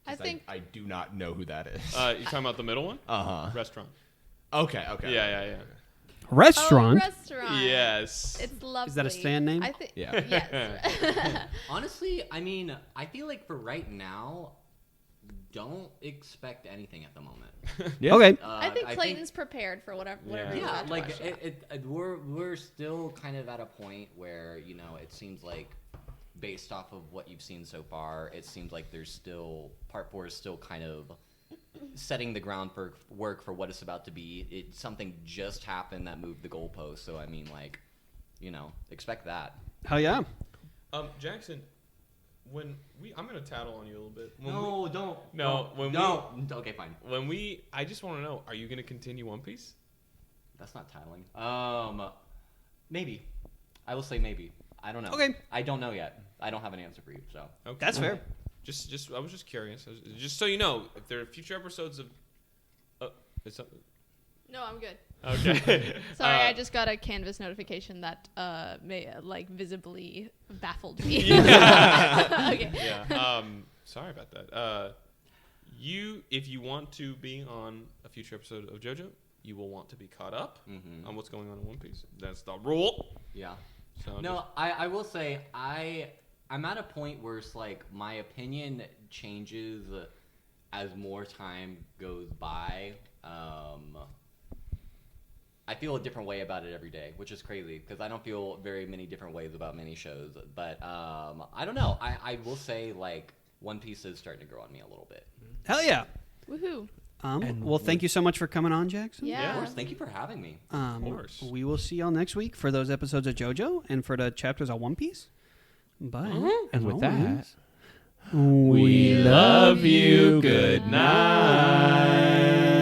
I Just think I do not know who that is. You talking about the middle one? Uh huh. Restaurant. Okay. Yeah. Restaurant? Oh, restaurant. Yes. It's lovely. Is that a stand name? I think. Yeah. Yes. Honestly, I mean, I feel like for right now, don't expect anything at the moment. Yeah. Okay. I think Clayton's prepared for whatever. Yeah. he's Yeah, about to like watch. we're still kind of at a point where it seems like based off of what you've seen so far, it seems like there's still part 4 is still kind of setting the ground for work for what it's about to be. Something just happened that moved the goalpost, so I mean, like, expect that. Hell yeah. Jackson, I'm gonna tattle on you a little bit. Okay, fine. I just want to know, are you gonna continue One Piece? That's not tattling. Maybe. I will say maybe. I don't know. Okay. I don't know yet. I don't have an answer for you, so. Okay. That's fair. I was just curious. Just so you know, if there are future episodes of, No, I'm good. okay. Sorry, I just got a Canvas notification that visibly baffled me. Yeah. Okay. Yeah. Sorry about that. If you want to be on a future episode of JoJo, you will want to be caught up on what's going on in One Piece. That's the rule. Yeah. So no, I will say I'm at a point where it's like my opinion changes as more time goes by. I feel a different way about it every day, which is crazy because I don't feel very many different ways about many shows. But I don't know. I will say, like, One Piece is starting to grow on me a little bit. Hell yeah. Woohoo. Well, thank you so much for coming on, Jackson. Yeah. Of course. Thank you for having me. Of course. We will see y'all next week for those episodes of JoJo and for the chapters of One Piece. But And with that, we love you. Good night.